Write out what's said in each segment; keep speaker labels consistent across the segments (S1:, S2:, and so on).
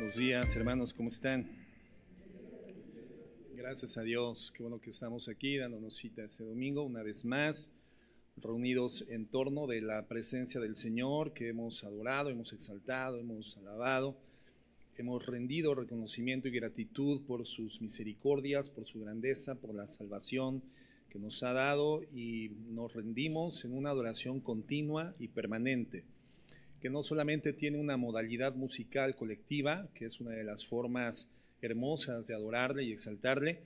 S1: Buenos días, hermanos, ¿cómo están? Gracias a Dios, qué bueno que estamos aquí dándonos cita este domingo, una vez más, reunidos en torno de la presencia del Señor, que hemos adorado, hemos exaltado, hemos alabado, hemos rendido reconocimiento y gratitud por sus misericordias, por su grandeza, por la salvación que nos ha dado, y nos rendimos en una adoración continua y permanente, que no solamente tiene una modalidad musical colectiva, que es una de las formas hermosas de adorarle y exaltarle,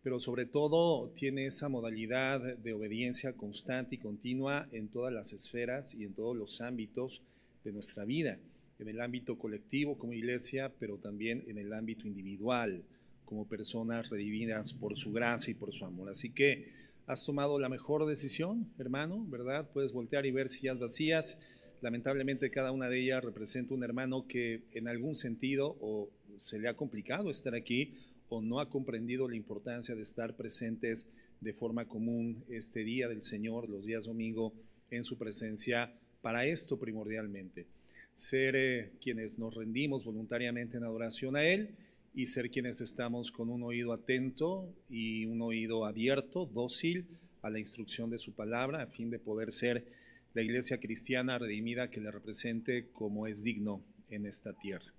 S1: pero sobre todo tiene esa modalidad de obediencia constante y continua en todas las esferas y en todos los ámbitos de nuestra vida, en el ámbito colectivo como iglesia, pero también en el ámbito individual, como personas redimidas por su gracia y por su amor. Así que has tomado la mejor decisión, hermano, ¿verdad? Puedes voltear y ver sillas vacías. Lamentablemente cada una de ellas representa un hermano que en algún sentido o se le ha complicado estar aquí o no ha comprendido la importancia de estar presentes de forma común este día del Señor, los días domingo, en su presencia, para esto primordialmente. Ser quienes nos rendimos voluntariamente en adoración a Él y ser quienes estamos con un oído atento y un oído abierto, dócil a la instrucción de su palabra, a fin de poder ser la iglesia cristiana redimida que le represente como es digno en esta tierra.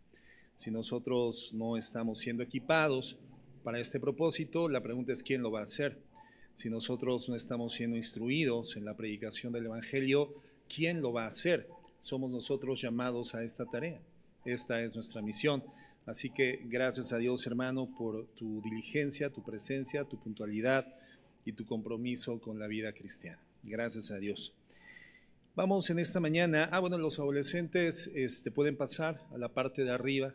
S1: Si nosotros no estamos siendo equipados para este propósito, la pregunta es ¿quién lo va a hacer? Si nosotros no estamos siendo instruidos en la predicación del Evangelio, ¿quién lo va a hacer? Somos nosotros llamados a esta tarea. Esta es nuestra misión. Así que gracias a Dios, hermano, por tu diligencia, tu presencia, tu puntualidad y tu compromiso con la vida cristiana. Gracias a Dios. Vamos en esta mañana, bueno, los adolescentes pueden pasar a la parte de arriba.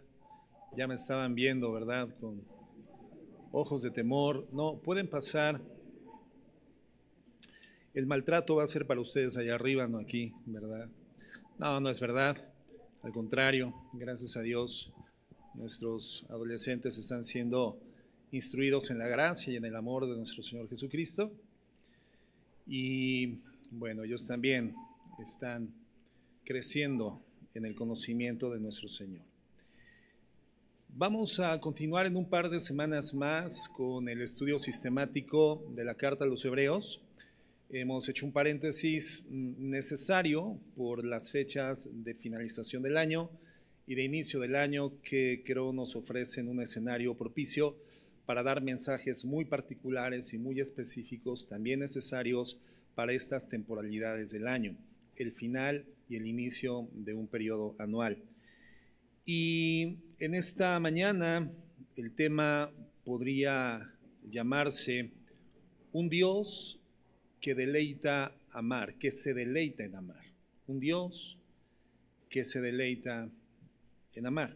S1: Ya me estaban viendo, ¿verdad? Con ojos de temor. No, pueden pasar. El maltrato va a ser para ustedes allá arriba, no aquí, ¿verdad? No, no es verdad. Al contrario, gracias a Dios, nuestros adolescentes están siendo instruidos en la gracia y en el amor de nuestro Señor Jesucristo. Y bueno, ellos también están creciendo en el conocimiento de nuestro Señor. Vamos a continuar en un par de semanas más con el estudio sistemático de la carta a los Hebreos. Hemos hecho un paréntesis necesario por las fechas de finalización del año y de inicio del año que creo nos ofrecen un escenario propicio para dar mensajes muy particulares y muy específicos, también necesarios para estas temporalidades del año, el final y el inicio de un periodo anual. Y en esta mañana el tema podría llamarse un Dios que deleita amar, que se deleita en amar. Un Dios que se deleita en amar.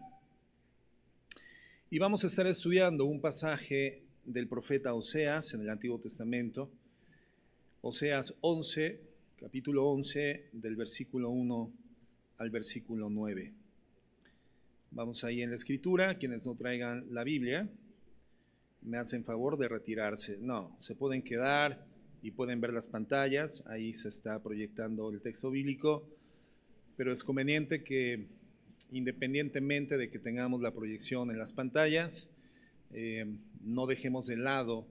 S1: Y vamos a estar estudiando un pasaje del profeta Oseas en el Antiguo Testamento, Oseas 11, capítulo 11, del versículo 1 al versículo 9. Vamos ahí en la escritura. Quienes no traigan la Biblia, me hacen favor de retirarse. No, se pueden quedar y pueden ver las pantallas. Ahí se está proyectando el texto bíblico, pero es conveniente que, independientemente de que tengamos la proyección en las pantallas, no dejemos de lado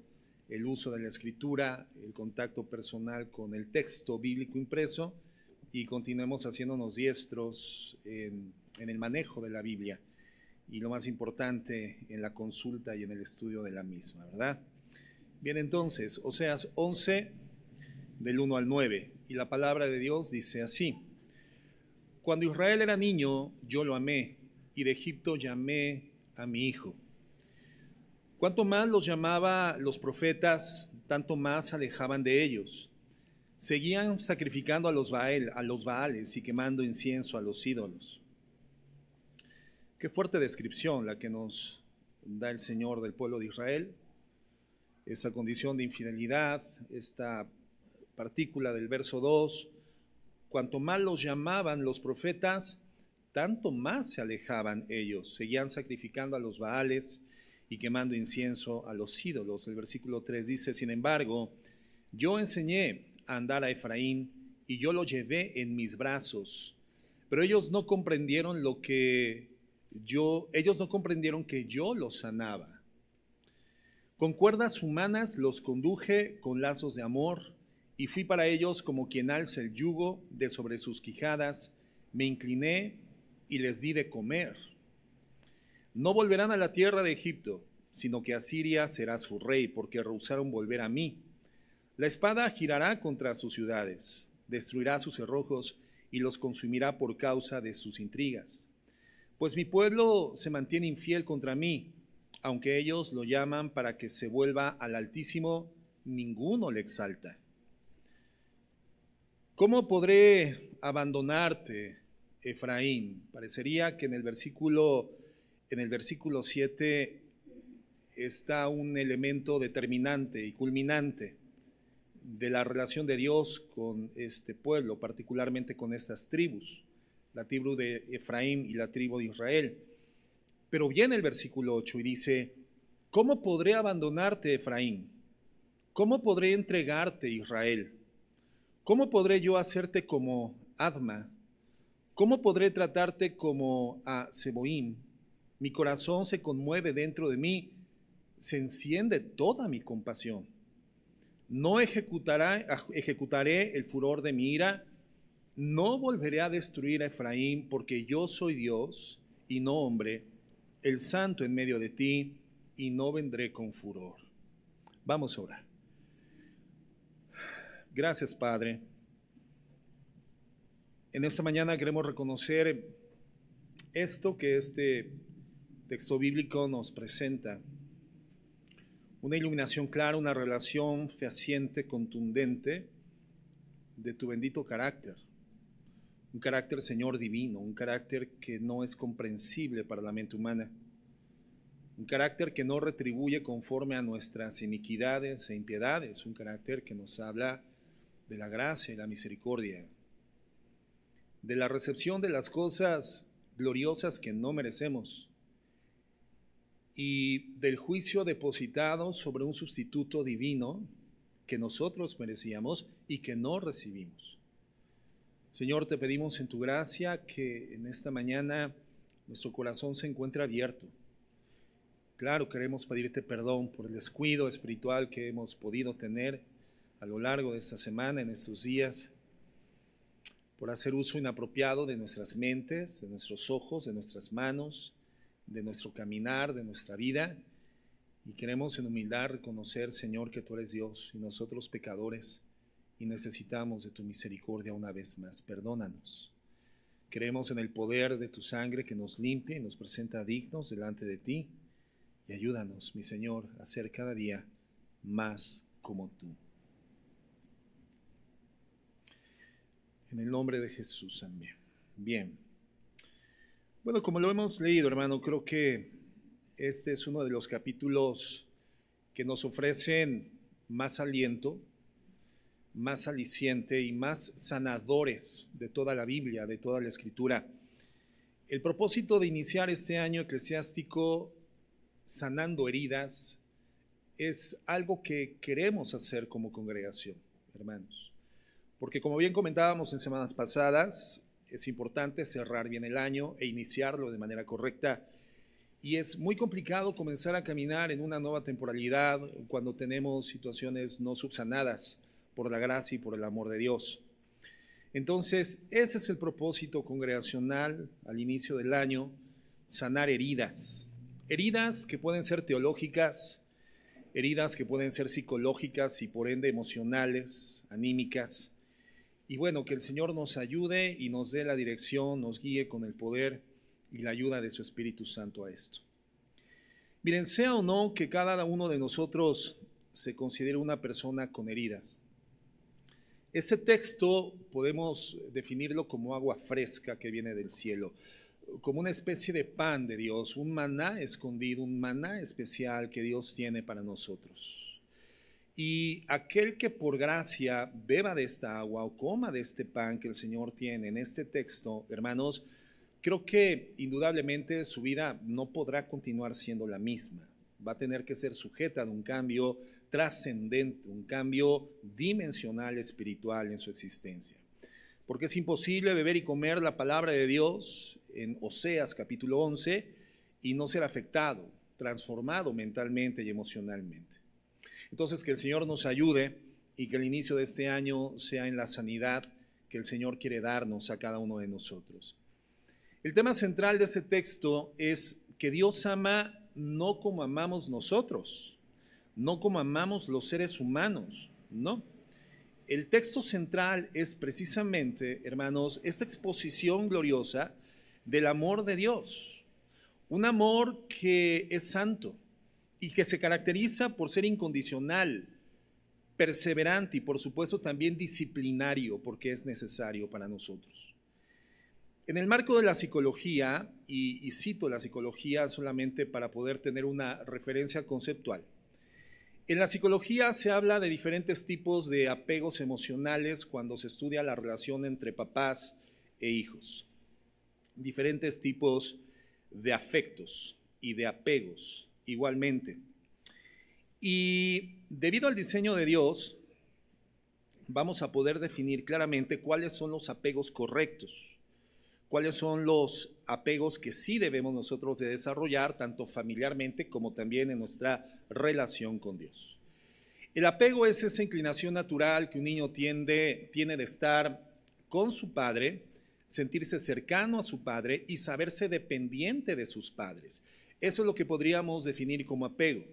S1: el uso de la escritura, el contacto personal con el texto bíblico impreso y continuemos haciéndonos diestros en el manejo de la Biblia y lo más importante en la consulta y en el estudio de la misma, ¿verdad? Bien, entonces, Oseas 11 del 1 al 9 y la palabra de Dios dice así: Cuando Israel era niño, yo lo amé y de Egipto llamé a mi hijo. Cuanto más los llamaba los profetas, tanto más se alejaban de ellos. Seguían sacrificando a los Baales y quemando incienso a los ídolos. Qué fuerte descripción la que nos da el Señor del pueblo de Israel. Esa condición de infidelidad, esta partícula del verso 2, cuanto más los llamaban los profetas, tanto más se alejaban ellos. Seguían sacrificando a los Baales y quemando incienso a los ídolos. El versículo 3 dice: sin embargo, yo enseñé a andar a Efraín y yo lo llevé en mis brazos, pero ellos no comprendieron lo que ellos no comprendieron que yo los sanaba. Con cuerdas humanas los conduje con lazos de amor, y fui para ellos como quien alza el yugo de sobre sus quijadas. Me incliné y les di de comer. No volverán a la tierra de Egipto, sino que Asiria será su rey, porque rehusaron volver a mí. La espada girará contra sus ciudades, destruirá sus cerrojos y los consumirá por causa de sus intrigas. Pues mi pueblo se mantiene infiel contra mí, aunque ellos lo llaman para que se vuelva al Altísimo, ninguno le exalta. ¿Cómo podré abandonarte, Efraín? Parecería que en el versículo 7 está un elemento determinante y culminante de la relación de Dios con este pueblo, particularmente con estas tribus, la tribu de Efraín y la tribu de Israel. Pero viene el versículo 8 y dice: ¿cómo podré abandonarte, Efraín? ¿Cómo podré entregarte, Israel? ¿Cómo podré yo hacerte como Adma? ¿Cómo podré tratarte como a Zeboim? Mi corazón se conmueve dentro de mí, se enciende toda mi compasión. No ejecutaré el furor de mi ira, no volveré a destruir a Efraín, porque yo soy Dios y no hombre, el santo en medio de ti, y no vendré con furor. Vamos a orar. Gracias, Padre. En esta mañana queremos reconocer esto que este texto bíblico nos presenta. Una iluminación clara, una revelación fehaciente, contundente de tu bendito carácter. Un carácter, Señor, divino, un carácter que no es comprensible para la mente humana. Un carácter que no retribuye conforme a nuestras iniquidades e impiedades. Un carácter que nos habla de la gracia y la misericordia, de la recepción de las cosas gloriosas que no merecemos y del juicio depositado sobre un sustituto divino que nosotros merecíamos y que no recibimos. Señor, te pedimos en tu gracia que en esta mañana nuestro corazón se encuentre abierto. Claro, queremos pedirte perdón por el descuido espiritual que hemos podido tener a lo largo de esta semana, en estos días, por hacer uso inapropiado de nuestras mentes, de nuestros ojos, de nuestras manos, de nuestro caminar, de nuestra vida. Y queremos en humildad reconocer, Señor, que tú eres Dios y nosotros pecadores, y necesitamos de tu misericordia una vez más. Perdónanos. Creemos en el poder de tu sangre que nos limpia y nos presenta dignos delante de ti. Y ayúdanos, mi Señor, a ser cada día más como tú. En el nombre de Jesús, amén. Bien. Bueno, como lo hemos leído, hermano, creo que este es uno de los capítulos que nos ofrecen más aliento, más aliciente y más sanadores de toda la Biblia, de toda la Escritura. El propósito de iniciar este año eclesiástico sanando heridas es algo que queremos hacer como congregación, hermanos. Porque como bien comentábamos en semanas pasadas, es importante cerrar bien el año e iniciarlo de manera correcta. Y es muy complicado comenzar a caminar en una nueva temporalidad cuando tenemos situaciones no subsanadas por la gracia y por el amor de Dios. Entonces, ese es el propósito congregacional al inicio del año, sanar heridas. Heridas que pueden ser teológicas, heridas que pueden ser psicológicas y por ende emocionales, anímicas. Y bueno, que el Señor nos ayude y nos dé la dirección, nos guíe con el poder y la ayuda de su Espíritu Santo a esto. Miren, sea o no que cada uno de nosotros se considere una persona con heridas, este texto podemos definirlo como agua fresca que viene del cielo, como una especie de pan de Dios, un maná escondido, un maná especial que Dios tiene para nosotros. Y aquel que por gracia beba de esta agua o coma de este pan que el Señor tiene en este texto, hermanos, creo que indudablemente su vida no podrá continuar siendo la misma. Va a tener que ser sujeta de un cambio trascendente, un cambio dimensional espiritual en su existencia. Porque es imposible beber y comer la palabra de Dios en Oseas capítulo 11 y no ser afectado, transformado mentalmente y emocionalmente. Entonces, que el Señor nos ayude y que el inicio de este año sea en la sanidad que el Señor quiere darnos a cada uno de nosotros. El tema central de ese texto es que Dios ama no como amamos nosotros, no como amamos los seres humanos, no. El texto central es precisamente, hermanos, esta exposición gloriosa del amor de Dios, un amor que es santo y que se caracteriza por ser incondicional, perseverante y por supuesto también disciplinario, porque es necesario para nosotros. En el marco de la psicología, y cito la psicología solamente para poder tener una referencia conceptual, en la psicología se habla de diferentes tipos de apegos emocionales cuando se estudia la relación entre papás e hijos. Diferentes tipos de afectos y de apegos igualmente. Y debido al diseño de Dios, vamos a poder definir claramente cuáles son los apegos correctos, cuáles son los apegos que sí debemos nosotros de desarrollar, tanto familiarmente como también en nuestra relación con Dios. El apego es esa inclinación natural que un niño tiene de estar con su padre, sentirse cercano a su padre y saberse dependiente de sus padres. Eso es lo que podríamos definir como apego.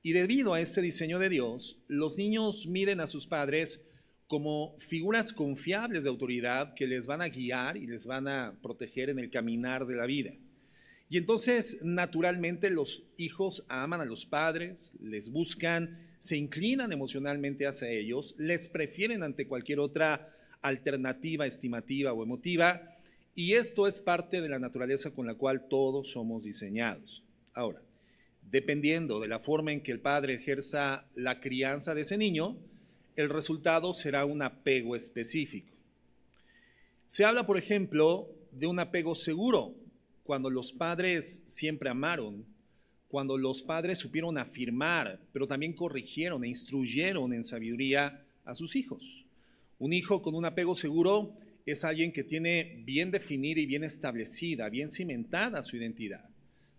S1: Y debido a este diseño de Dios, los niños miden a sus padres como figuras confiables de autoridad que les van a guiar y les van a proteger en el caminar de la vida. Y entonces, naturalmente, los hijos aman a los padres, les buscan, se inclinan emocionalmente hacia ellos, les prefieren ante cualquier otra alternativa estimativa o emotiva, y esto es parte de la naturaleza con la cual todos somos diseñados. Ahora, dependiendo de la forma en que el padre ejerza la crianza de ese niño, el resultado será un apego específico. Se habla, por ejemplo, de un apego seguro, cuando los padres siempre amaron, cuando los padres supieron afirmar, pero también corrigieron e instruyeron en sabiduría a sus hijos. Un hijo con un apego seguro es alguien que tiene bien definida y bien establecida, bien cimentada su identidad.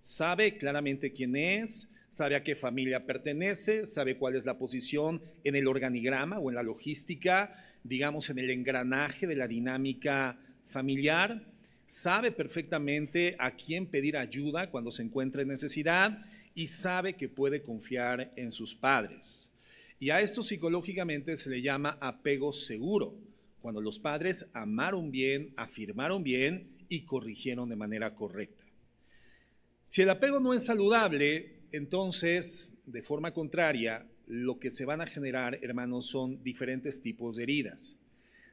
S1: Sabe claramente quién es, sabe a qué familia pertenece, sabe cuál es la posición en el organigrama o en la logística, digamos en el engranaje de la dinámica familiar, sabe perfectamente a quién pedir ayuda cuando se encuentra en necesidad y sabe que puede confiar en sus padres. Y a esto psicológicamente se le llama apego seguro, cuando los padres amaron bien, afirmaron bien y corrigieron de manera correcta. Si el apego no es saludable, entonces, de forma contraria, lo que se van a generar, hermanos, son diferentes tipos de heridas.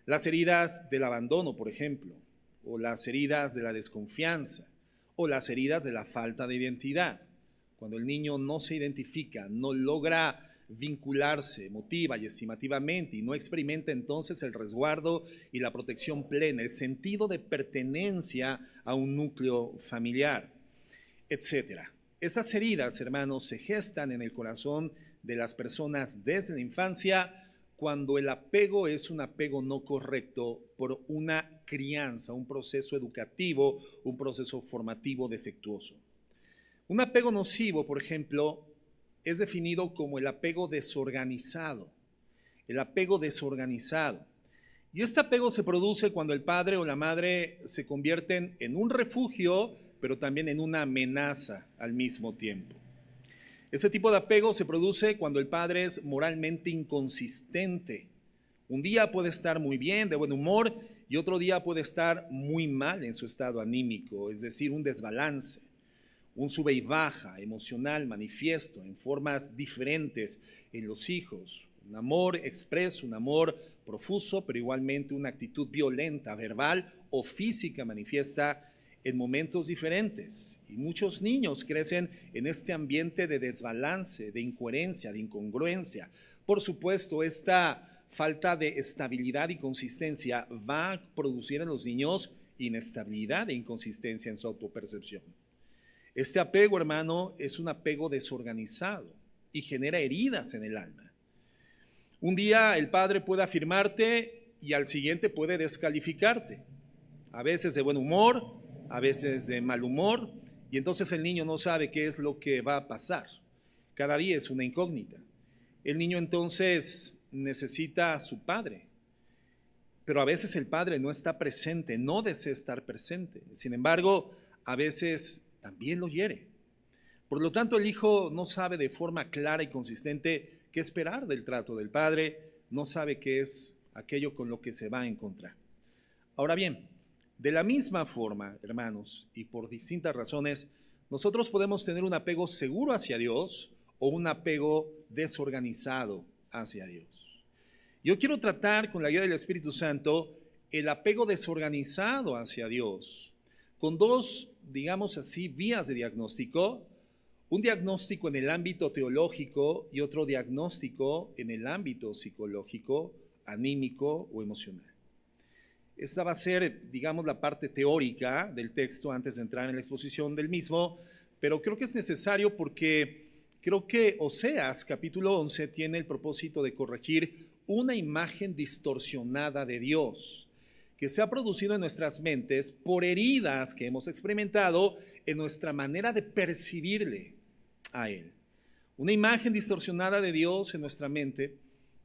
S1: Las heridas del abandono, por ejemplo, o las heridas de la desconfianza, o las heridas de la falta de identidad. Cuando el niño no se identifica, no logra vincularse emotiva y estimativamente y no experimenta entonces el resguardo y la protección plena, el sentido de pertenencia a un núcleo familiar, etcétera. Esas heridas, hermanos, se gestan en el corazón de las personas desde la infancia cuando el apego es un apego no correcto por una crianza, un proceso educativo, un proceso formativo defectuoso. Un apego nocivo, por ejemplo, es definido como el apego desorganizado. El apego desorganizado. Y este apego se produce cuando el padre o la madre se convierten en un refugio, pero también en una amenaza al mismo tiempo. Este tipo de apego se produce cuando el padre es moralmente inconsistente. Un día puede estar muy bien, de buen humor, y otro día puede estar muy mal en su estado anímico, es decir, un desbalance, un sube y baja emocional manifiesto en formas diferentes en los hijos. Un amor expreso, un amor profuso, pero igualmente una actitud violenta, verbal o física manifiesta en momentos diferentes. Y muchos niños crecen en este ambiente de desbalance, de incoherencia, de incongruencia. Por supuesto, esta falta de estabilidad y consistencia va a producir en los niños inestabilidad e inconsistencia en su autopercepción. Este apego, hermano, es un apego desorganizado y genera heridas en el alma. Un día el padre puede afirmarte y al siguiente puede descalificarte. A veces de buen humor, a veces de mal humor, y entonces el niño no sabe qué es lo que va a pasar. Cada día es una incógnita. El niño entonces necesita a su padre, pero a veces el padre no está presente, no desea estar presente. Sin embargo, a veces también lo hiere. Por lo tanto, el hijo no sabe de forma clara y consistente qué esperar del trato del padre, no sabe qué es aquello con lo que se va a encontrar. Ahora bien, de la misma forma, hermanos, y por distintas razones, nosotros podemos tener un apego seguro hacia Dios o un apego desorganizado hacia Dios. Yo quiero tratar con la guía del Espíritu Santo el apego desorganizado hacia Dios con dos, digamos así, vías de diagnóstico. Un diagnóstico en el ámbito teológico y otro diagnóstico en el ámbito psicológico, anímico o emocional. Esta va a ser, digamos, la parte teórica del texto antes de entrar en la exposición del mismo, pero creo que es necesario porque creo que Oseas capítulo 11 tiene el propósito de corregir una imagen distorsionada de Dios que se ha producido en nuestras mentes por heridas que hemos experimentado en nuestra manera de percibirle a Él. Una imagen distorsionada de Dios en nuestra mente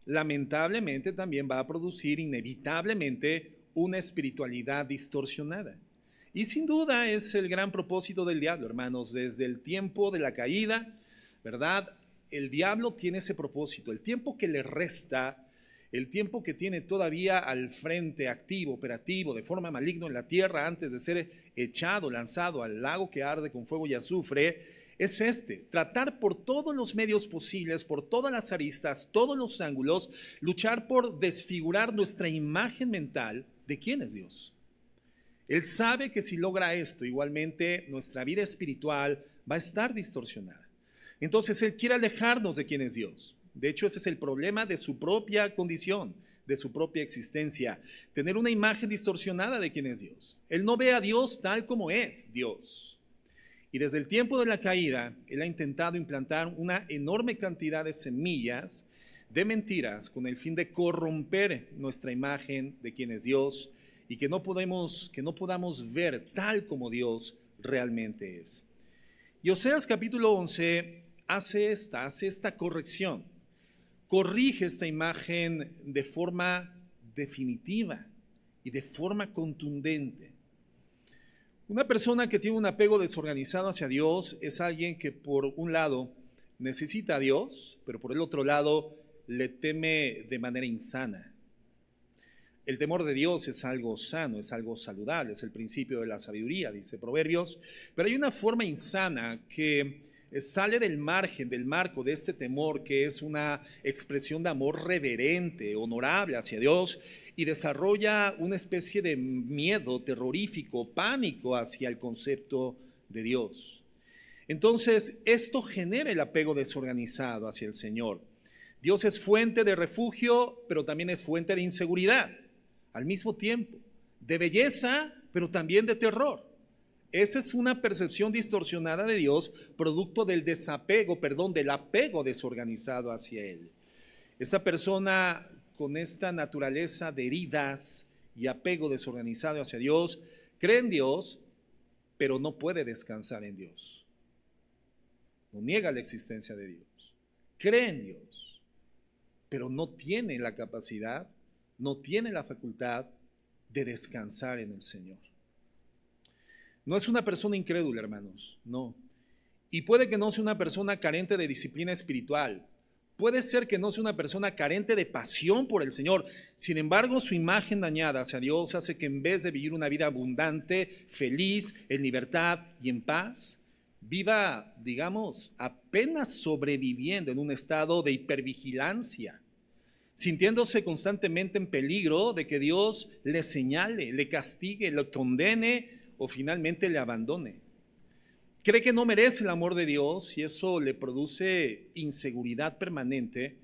S1: lamentablemente también va a producir inevitablemente una espiritualidad distorsionada. Y sin duda es el gran propósito del diablo, hermanos, desde el tiempo de la caída, ¿verdad? El diablo tiene ese propósito, el tiempo que le resta, el tiempo que tiene todavía al frente activo, operativo, de forma maligna en la tierra antes de ser echado, lanzado al lago que arde con fuego y azufre, es tratar por todos los medios posibles, por todas las aristas, todos los ángulos, luchar por desfigurar nuestra imagen mental de quién es Dios. Él sabe que si logra esto, igualmente nuestra vida espiritual va a estar distorsionada. Entonces Él quiere alejarnos de quién es Dios. De hecho, ese es el problema de su propia condición, de su propia existencia, tener una imagen distorsionada de quién es Dios. Él no ve a Dios tal como es Dios. Y desde el tiempo de la caída, Él ha intentado implantar una enorme cantidad de semillas de mentiras con el fin de corromper nuestra imagen de quién es Dios y que no podamos ver tal como Dios realmente es. Y Oseas capítulo 11 hace esta corrección, corrige esta imagen de forma definitiva y de forma contundente. Una persona que tiene un apego desorganizado hacia Dios es alguien que por un lado necesita a Dios, pero por el otro lado le teme de manera insana. El temor de Dios es algo sano, es algo saludable, es el principio de la sabiduría, dice Proverbios, pero hay una forma insana que sale del margen, del marco de este temor, que es una expresión de amor reverente, honorable hacia Dios, y desarrolla una especie de miedo terrorífico, pánico hacia el concepto de Dios. Entonces, esto genera el apego desorganizado hacia el Señor. Dios es fuente de refugio, pero también es fuente de inseguridad, al mismo tiempo, de belleza, pero también de terror. Esa es una percepción distorsionada de Dios, producto del del apego desorganizado hacia Él. Esta persona con esta naturaleza de heridas y apego desorganizado hacia Dios, cree en Dios, pero no puede descansar en Dios. No niega la existencia de Dios. Cree en Dios, pero no tiene la capacidad, no tiene la facultad de descansar en el Señor. No es una persona incrédula, hermanos, no. Y puede que no sea una persona carente de disciplina espiritual. Puede ser que no sea una persona carente de pasión por el Señor. Sin embargo, su imagen dañada hacia Dios hace que en vez de vivir una vida abundante, feliz, en libertad y en paz, viva, digamos, apenas sobreviviendo en un estado de hipervigilancia, sintiéndose constantemente en peligro de que Dios le señale, le castigue, lo condene o finalmente le abandone. Cree que no merece el amor de Dios y eso le produce inseguridad permanente,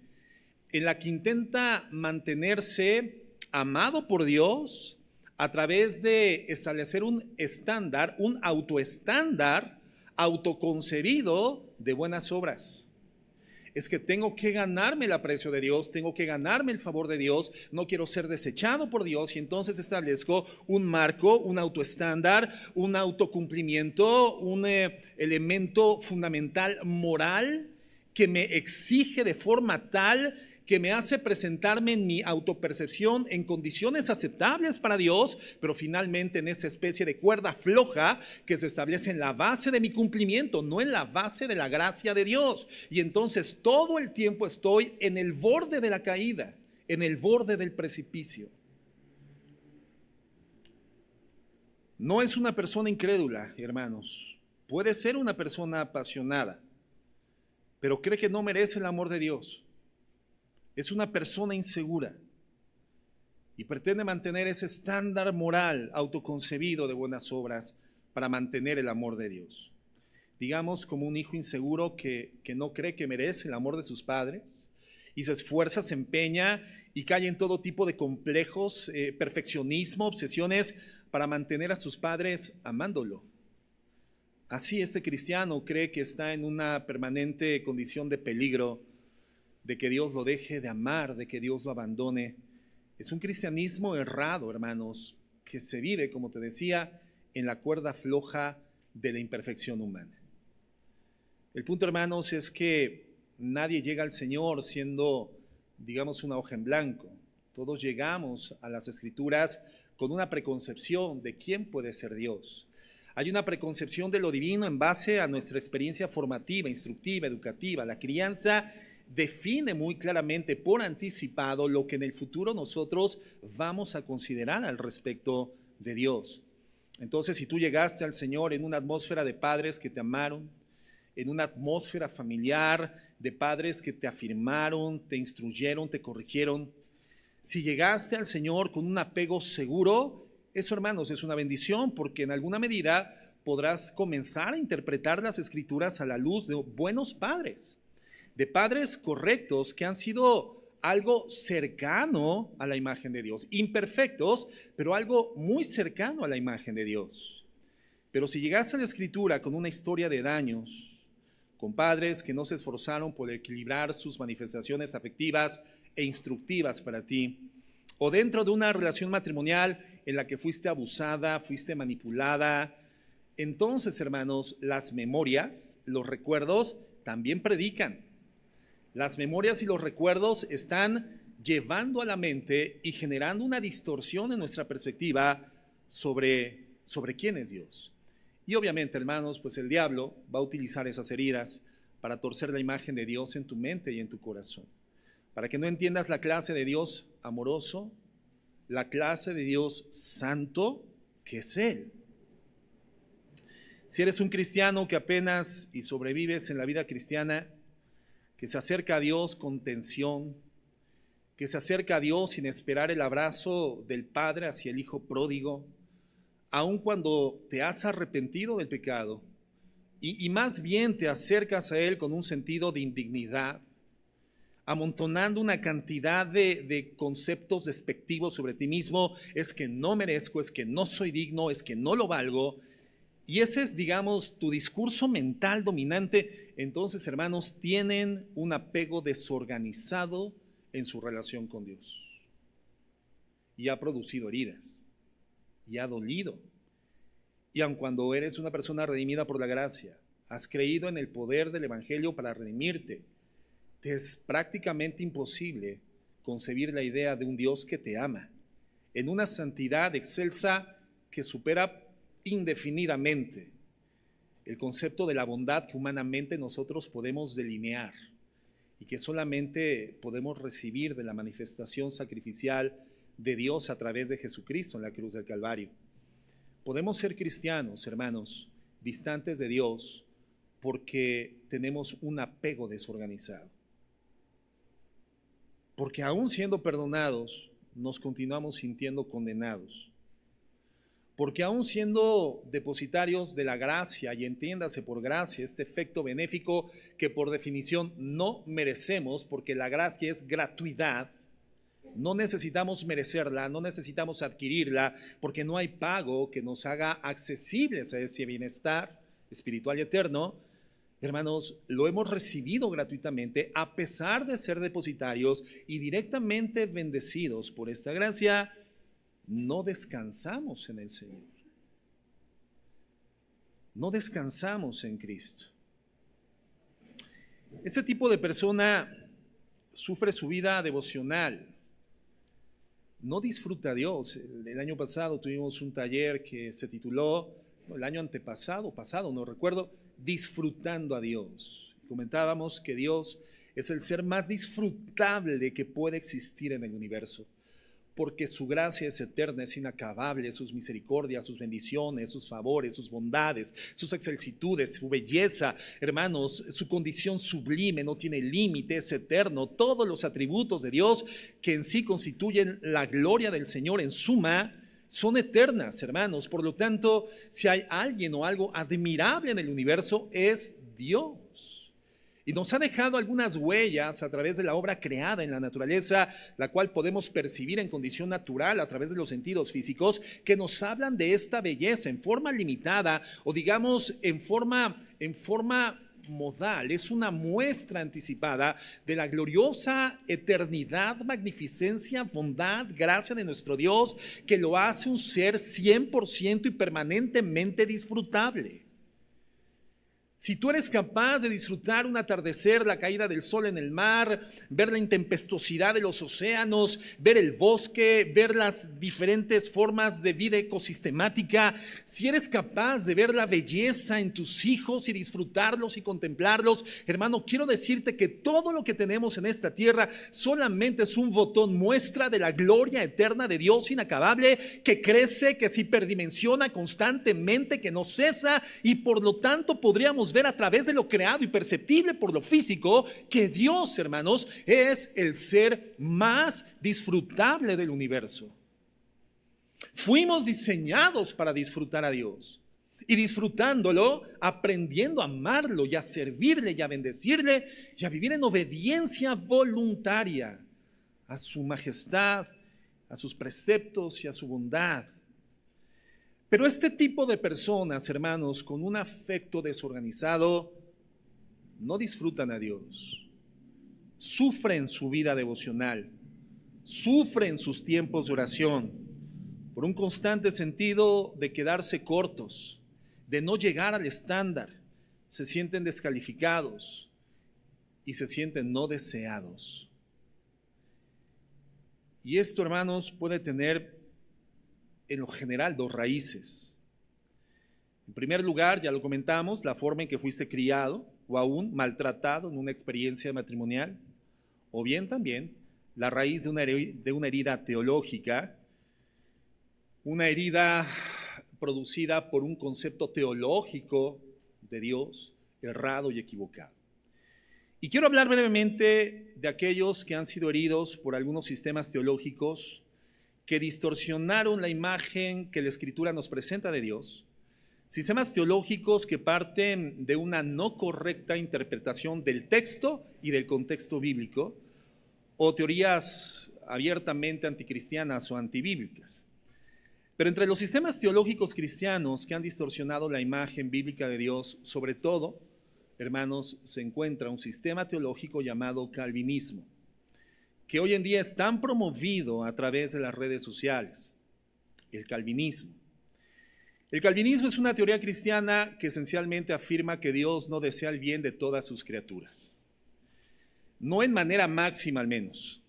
S1: en la que intenta mantenerse amado por Dios a través de establecer un estándar, un autoestándar autoconcebido de buenas obras. es que tengo que ganarme el aprecio de Dios, tengo que ganarme el favor de Dios, no quiero ser desechado por Dios, y entonces establezco un marco, un autoestándar, un autocumplimiento, un elemento fundamental moral que me exige de forma tal que me hace presentarme en mi autopercepción en condiciones aceptables para Dios, pero finalmente en esa especie de cuerda floja que se establece en la base de mi cumplimiento, no en la base de la gracia de Dios. Y entonces todo el tiempo estoy en el borde de la caída, en el borde del precipicio. No es una persona incrédula, hermanos. Puede ser una persona apasionada, pero cree que no merece el amor de Dios. Es una persona insegura y pretende mantener ese estándar moral autoconcebido de buenas obras para mantener el amor de Dios. Digamos como un hijo inseguro que no cree que merece el amor de sus padres y se esfuerza, se empeña y cae en todo tipo de complejos, perfeccionismo, obsesiones para mantener a sus padres amándolo. Así este cristiano cree que está en una permanente condición de peligro, de que Dios lo deje de amar, de que Dios lo abandone. Es un cristianismo errado, hermanos, que se vive, como te decía, en la cuerda floja de la imperfección humana. El punto, hermanos, es que nadie llega al Señor siendo, digamos, una hoja en blanco. Todos llegamos a las Escrituras con una preconcepción de quién puede ser Dios. Hay una preconcepción de lo divino en base a nuestra experiencia formativa, instructiva, educativa. La crianza define muy claramente por anticipado lo que en el futuro nosotros vamos a considerar al respecto de Dios. Entonces, si tú llegaste al Señor en una atmósfera de padres que te amaron, en una atmósfera familiar de padres que te afirmaron, te instruyeron, te corrigieron, si llegaste al Señor con un apego seguro, eso, hermanos, es una bendición, porque en alguna medida podrás comenzar a interpretar las Escrituras a la luz de buenos padres, de padres correctos que han sido algo cercano a la imagen de Dios, imperfectos, pero algo muy cercano a la imagen de Dios. Pero si llegaste a la Escritura con una historia de daños, con padres que no se esforzaron por equilibrar sus manifestaciones afectivas e instructivas para ti, o dentro de una relación matrimonial en la que fuiste abusada, fuiste manipulada, entonces, hermanos, las memorias, los recuerdos también predican. Las memorias y los recuerdos están llevando a la mente y generando una distorsión en nuestra perspectiva sobre quién es Dios. Y obviamente, hermanos, pues el diablo va a utilizar esas heridas para torcer la imagen de Dios en tu mente y en tu corazón, para que no entiendas la clase de Dios amoroso, la clase de Dios santo que es Él. Si eres un cristiano que apenas y sobrevives en la vida cristiana, que se acerca a Dios con tensión, que se acerca a Dios sin esperar el abrazo del Padre hacia el Hijo pródigo, aun cuando te has arrepentido del pecado y más bien te acercas a Él con un sentido de indignidad, amontonando una cantidad de conceptos despectivos sobre ti mismo, es que no merezco, es que no soy digno, es que no lo valgo. Y ese es, digamos, tu discurso mental dominante. Entonces, hermanos, tienen un apego desorganizado en su relación con Dios. Y ha producido heridas. Y ha dolido. Y aun cuando eres una persona redimida por la gracia, has creído en el poder del Evangelio para redimirte, te es prácticamente imposible concebir la idea de un Dios que te ama, en una santidad excelsa que supera indefinidamente el concepto de la bondad que humanamente nosotros podemos delinear y que solamente podemos recibir de la manifestación sacrificial de Dios a través de Jesucristo en la cruz del Calvario. Podemos ser cristianos, hermanos, distantes de Dios porque tenemos un apego desorganizado. Porque aún siendo perdonados, nos continuamos sintiendo condenados. Porque aún siendo depositarios de la gracia, y entiéndase por gracia este efecto benéfico que por definición no merecemos, porque la gracia es gratuidad, no necesitamos merecerla, no necesitamos adquirirla, porque no hay pago que nos haga accesibles a ese bienestar espiritual y eterno. Hermanos, lo hemos recibido gratuitamente a pesar de ser depositarios y directamente bendecidos por esta gracia. No descansamos en el Señor. No descansamos en Cristo. Ese tipo de persona sufre su vida devocional. No disfruta a Dios. El año pasado tuvimos un taller que se tituló, el año antepasado, no recuerdo, Disfrutando a Dios. Comentábamos que Dios es el ser más disfrutable que puede existir en el universo, porque su gracia es eterna, es inacabable, sus misericordias, sus bendiciones, sus favores, sus bondades, sus excelitudes, su belleza, hermanos, su condición sublime, no tiene límite, es eterno. Todos los atributos de Dios que en sí constituyen la gloria del Señor en suma, son eternas, hermanos. Por lo tanto, si hay alguien o algo admirable en el universo, es Dios. Y nos ha dejado algunas huellas a través de la obra creada en la naturaleza, la cual podemos percibir en condición natural a través de los sentidos físicos, que nos hablan de esta belleza en forma limitada o digamos en forma modal. Es una muestra anticipada de la gloriosa eternidad, magnificencia, bondad, gracia de nuestro Dios, que lo hace un ser 100% y permanentemente disfrutable. Si tú eres capaz de disfrutar un atardecer, la caída del sol en el mar, ver la intempestuosidad de los océanos, ver el bosque, ver las diferentes formas de vida ecosistemática, si eres capaz de ver la belleza en tus hijos y disfrutarlos y contemplarlos, hermano, quiero decirte que todo lo que tenemos en esta tierra solamente es un botón muestra de la gloria eterna de Dios inacabable, que crece, que se hiperdimensiona constantemente, que no cesa, y por lo tanto podríamos ver a través de lo creado y perceptible por lo físico que Dios, hermanos, es el ser más disfrutable del universo. Fuimos diseñados para disfrutar a Dios y disfrutándolo, aprendiendo a amarlo y a servirle y a bendecirle y a vivir en obediencia voluntaria a su majestad, a sus preceptos y a su bondad. Pero este tipo de personas, hermanos, con un afecto desorganizado, no disfrutan a Dios. Sufren su vida devocional, sufren sus tiempos de oración, por un constante sentido de quedarse cortos, de no llegar al estándar. Se sienten descalificados y se sienten no deseados. Y esto, hermanos, puede tener en lo general dos raíces. En primer lugar, ya lo comentamos, la forma en que fuiste criado o aún maltratado en una experiencia matrimonial, o bien también la raíz de una herida teológica, una herida producida por un concepto teológico de Dios errado y equivocado. Y quiero hablar brevemente de aquellos que han sido heridos por algunos sistemas teológicos que distorsionaron la imagen que la Escritura nos presenta de Dios, sistemas teológicos que parten de una no correcta interpretación del texto y del contexto bíblico, o teorías abiertamente anticristianas o antibíblicas. Pero entre los sistemas teológicos cristianos que han distorsionado la imagen bíblica de Dios, sobre todo, hermanos, se encuentra un sistema teológico llamado calvinismo, que hoy en día es tan promovido a través de las redes sociales, el calvinismo. El calvinismo es una teoría cristiana que esencialmente afirma que Dios no desea el bien de todas sus criaturas, no en manera máxima al menos.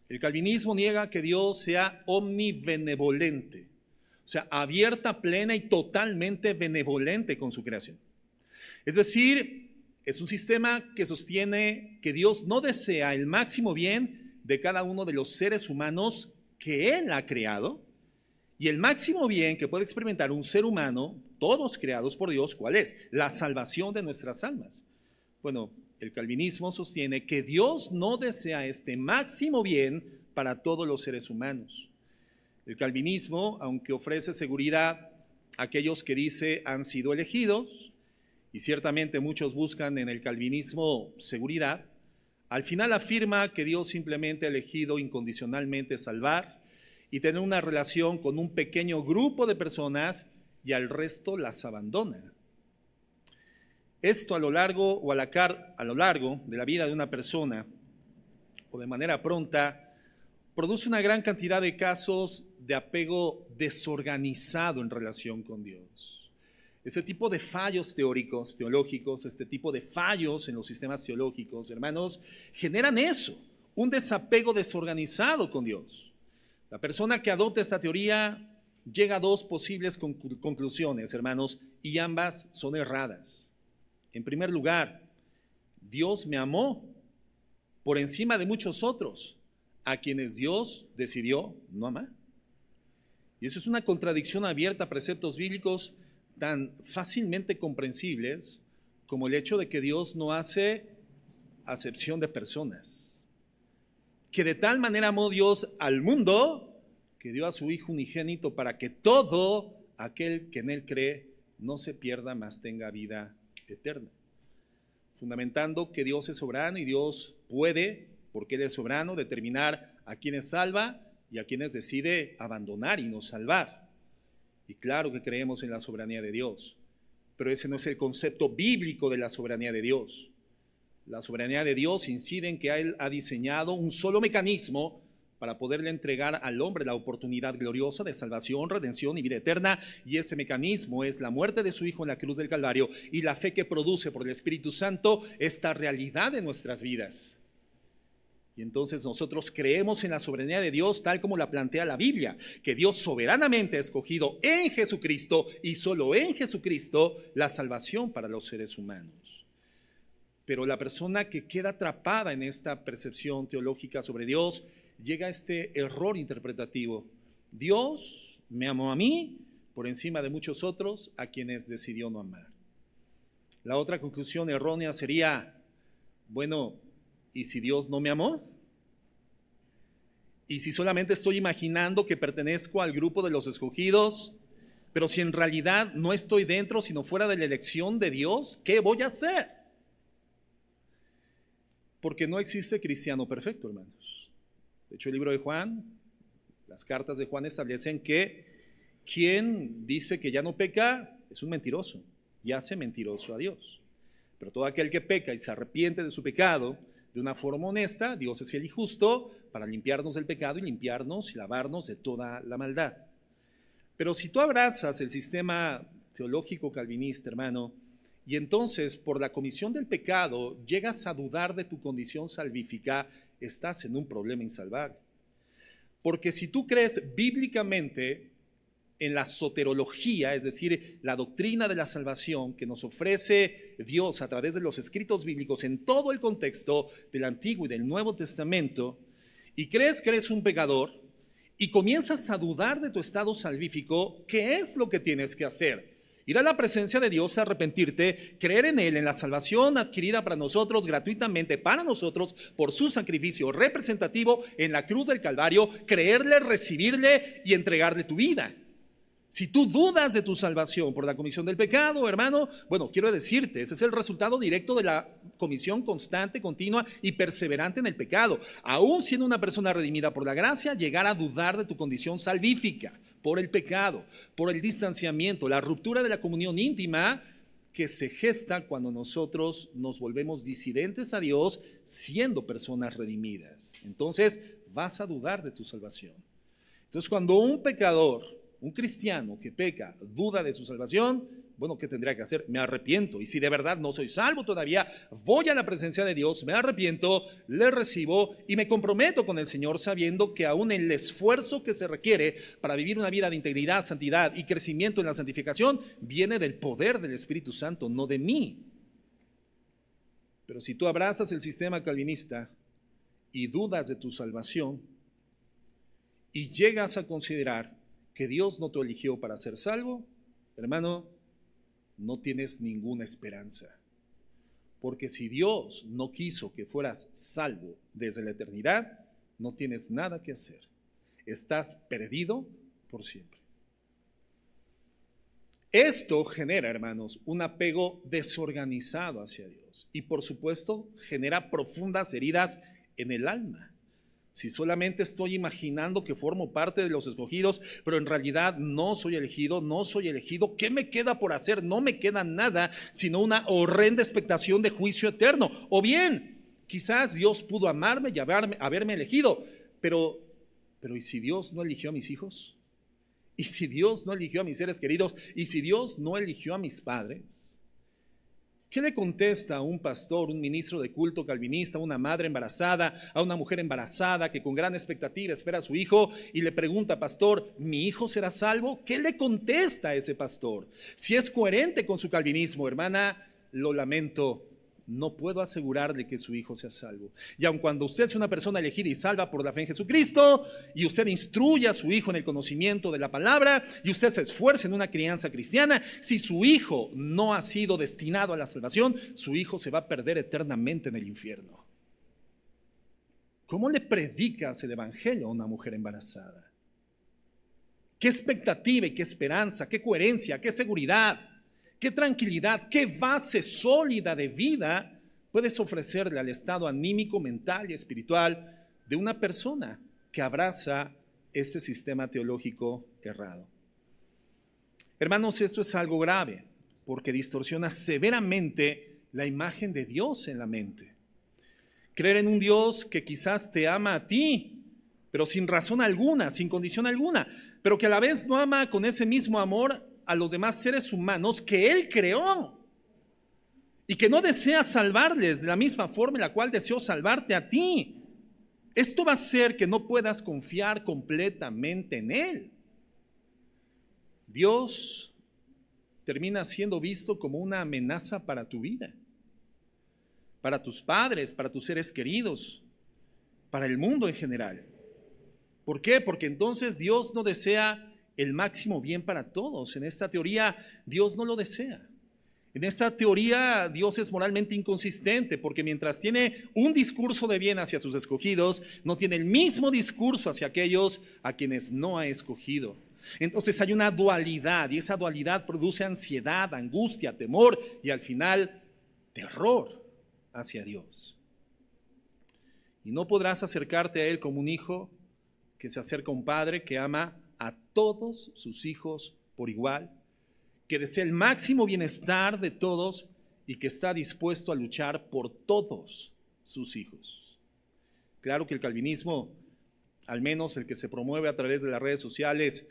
S1: El calvinismo niega que Dios sea omnibenevolente, o sea, abierta, plena y totalmente benevolente con su creación. Es decir, es un sistema que sostiene que Dios no desea el máximo bien de cada uno de los seres humanos que Él ha creado, y el máximo bien que puede experimentar un ser humano, todos creados por Dios, ¿cuál es? La salvación de nuestras almas. Bueno, el calvinismo sostiene que Dios no desea este máximo bien para todos los seres humanos. El calvinismo, aunque ofrece seguridad a aquellos que dice han sido elegidos, y ciertamente muchos buscan en el calvinismo seguridad, al final afirma que Dios simplemente ha elegido incondicionalmente salvar y tener una relación con un pequeño grupo de personas y al resto las abandona. Esto a lo largo de la vida de una persona o de manera pronta produce una gran cantidad de casos de apego desorganizado en relación con Dios. Ese tipo de fallos teológicos, este tipo de fallos en los sistemas teológicos, hermanos, generan eso, un desapego desorganizado con Dios. La persona que adopta esta teoría llega a dos posibles conclusiones, hermanos, y ambas son erradas. En primer lugar, Dios me amó por encima de muchos otros, a quienes Dios decidió no amar. Y eso es una contradicción abierta a preceptos bíblicos tan fácilmente comprensibles como el hecho de que Dios no hace acepción de personas. Que de tal manera amó Dios al mundo que dio a su Hijo unigénito para que todo aquel que en Él cree no se pierda, mas tenga vida eterna. Fundamentando que Dios es soberano y Dios puede, porque Él es soberano, determinar a quienes salva y a quienes decide abandonar y no salvar. Y claro que creemos en la soberanía de Dios, pero ese no es el concepto bíblico de la soberanía de Dios. La soberanía de Dios incide en que Él ha diseñado un solo mecanismo para poderle entregar al hombre la oportunidad gloriosa de salvación, redención y vida eterna, y ese mecanismo es la muerte de su Hijo en la cruz del Calvario y la fe que produce por el Espíritu Santo esta realidad en nuestras vidas. Y entonces nosotros creemos en la soberanía de Dios tal como la plantea la Biblia, que Dios soberanamente ha escogido en Jesucristo y solo en Jesucristo la salvación para los seres humanos. Pero la persona que queda atrapada en esta percepción teológica sobre Dios llega a este error interpretativo. Dios me amó a mí por encima de muchos otros a quienes decidió no amar. La otra conclusión errónea sería, bueno, ¿y si Dios no me amó? ¿Y si solamente estoy imaginando que pertenezco al grupo de los escogidos, pero si en realidad no estoy dentro, sino fuera de la elección de Dios, ¿qué voy a hacer? Porque no existe cristiano perfecto, hermanos. De hecho, el libro de Juan, las cartas de Juan establecen que quien dice que ya no peca es un mentiroso y hace mentiroso a Dios. Pero todo aquel que peca y se arrepiente de su pecado de una forma honesta, Dios es fiel y justo para limpiarnos del pecado y limpiarnos y lavarnos de toda la maldad. Pero si tú abrazas el sistema teológico calvinista, hermano, y entonces por la comisión del pecado llegas a dudar de tu condición salvífica, estás en un problema insalvable. Porque si tú crees bíblicamente en la soterología, es decir, la doctrina de la salvación que nos ofrece Dios a través de los escritos bíblicos en todo el contexto del Antiguo y del Nuevo Testamento, y crees que eres un pecador y comienzas a dudar de tu estado salvífico, ¿qué es lo que tienes que hacer? Ir a la presencia de Dios, arrepentirte, creer en Él, en la salvación adquirida para nosotros, gratuitamente para nosotros, por su sacrificio representativo en la cruz del Calvario, creerle, recibirle y entregarle tu vida. Si tú dudas de tu salvación por la comisión del pecado, hermano, bueno, quiero decirte, ese es el resultado directo de la comisión constante, continua y perseverante en el pecado. Aún siendo una persona redimida por la gracia, llegar a dudar de tu condición salvífica por el pecado, por el distanciamiento, la ruptura de la comunión íntima que se gesta cuando nosotros nos volvemos disidentes a Dios siendo personas redimidas. Entonces vas a dudar de tu salvación. Entonces cuando un pecador, un cristiano que peca, duda de su salvación, bueno, ¿qué tendría que hacer? Me arrepiento. Y si de verdad no soy salvo todavía, voy a la presencia de Dios, me arrepiento, le recibo y me comprometo con el Señor sabiendo que aún el esfuerzo que se requiere para vivir una vida de integridad, santidad y crecimiento en la santificación viene del poder del Espíritu Santo, no de mí. Pero si tú abrazas el sistema calvinista y dudas de tu salvación y llegas a considerar que Dios no te eligió para ser salvo, hermano, no tienes ninguna esperanza. Porque si Dios no quiso que fueras salvo desde la eternidad, no tienes nada que hacer. Estás perdido por siempre. Esto genera, hermanos, un apego desorganizado hacia Dios y por supuesto genera profundas heridas en el alma. Si solamente estoy imaginando que formo parte de los escogidos, pero en realidad no soy elegido, ¿qué me queda por hacer? No me queda nada, sino una horrenda expectación de juicio eterno. O bien, quizás Dios pudo amarme y haberme elegido, pero ¿y si Dios no eligió a mis hijos? ¿Y si Dios no eligió a mis seres queridos? ¿Y si Dios no eligió a mis padres? ¿Qué le contesta a un pastor, un ministro de culto calvinista, a una madre embarazada, a una mujer embarazada que con gran expectativa espera a su hijo y le pregunta, pastor, ¿mi hijo será salvo? ¿Qué le contesta a ese pastor? Si es coherente con su calvinismo, hermana, lo lamento, no puedo asegurarle que su hijo sea salvo. Y aun cuando usted es una persona elegida y salva por la fe en Jesucristo, y usted instruye a su hijo en el conocimiento de la palabra, y usted se esfuerza en una crianza cristiana, si su hijo no ha sido destinado a la salvación, su hijo se va a perder eternamente en el infierno. ¿Cómo le predicas el evangelio a una mujer embarazada? ¿Qué expectativa y qué esperanza, qué coherencia, qué seguridad, qué tranquilidad, qué base sólida de vida puedes ofrecerle al estado anímico, mental y espiritual de una persona que abraza este sistema teológico errado? Hermanos, esto es algo grave porque distorsiona severamente la imagen de Dios en la mente. Creer en un Dios que quizás te ama a ti, pero sin razón alguna, sin condición alguna, pero que a la vez no ama con ese mismo amor a los demás seres humanos que Él creó y que no desea salvarles de la misma forma en la cual deseó salvarte a ti. Esto va a hacer que no puedas confiar completamente en Él. Dios termina siendo visto como una amenaza para tu vida, para tus padres, para tus seres queridos, para el mundo en general. ¿Por qué? Porque entonces Dios no desea el máximo bien para todos. En esta teoría, Dios no lo desea. En esta teoría, Dios es moralmente inconsistente porque mientras tiene un discurso de bien hacia sus escogidos, no tiene el mismo discurso hacia aquellos a quienes no ha escogido. Entonces hay una dualidad y esa dualidad produce ansiedad, angustia, temor y al final terror hacia Dios. Y no podrás acercarte a Él como un hijo que se acerca a un padre que ama a todos sus hijos por igual, que desea el máximo bienestar de todos y que está dispuesto a luchar por todos sus hijos. Claro que el calvinismo, al menos el que se promueve a través de las redes sociales,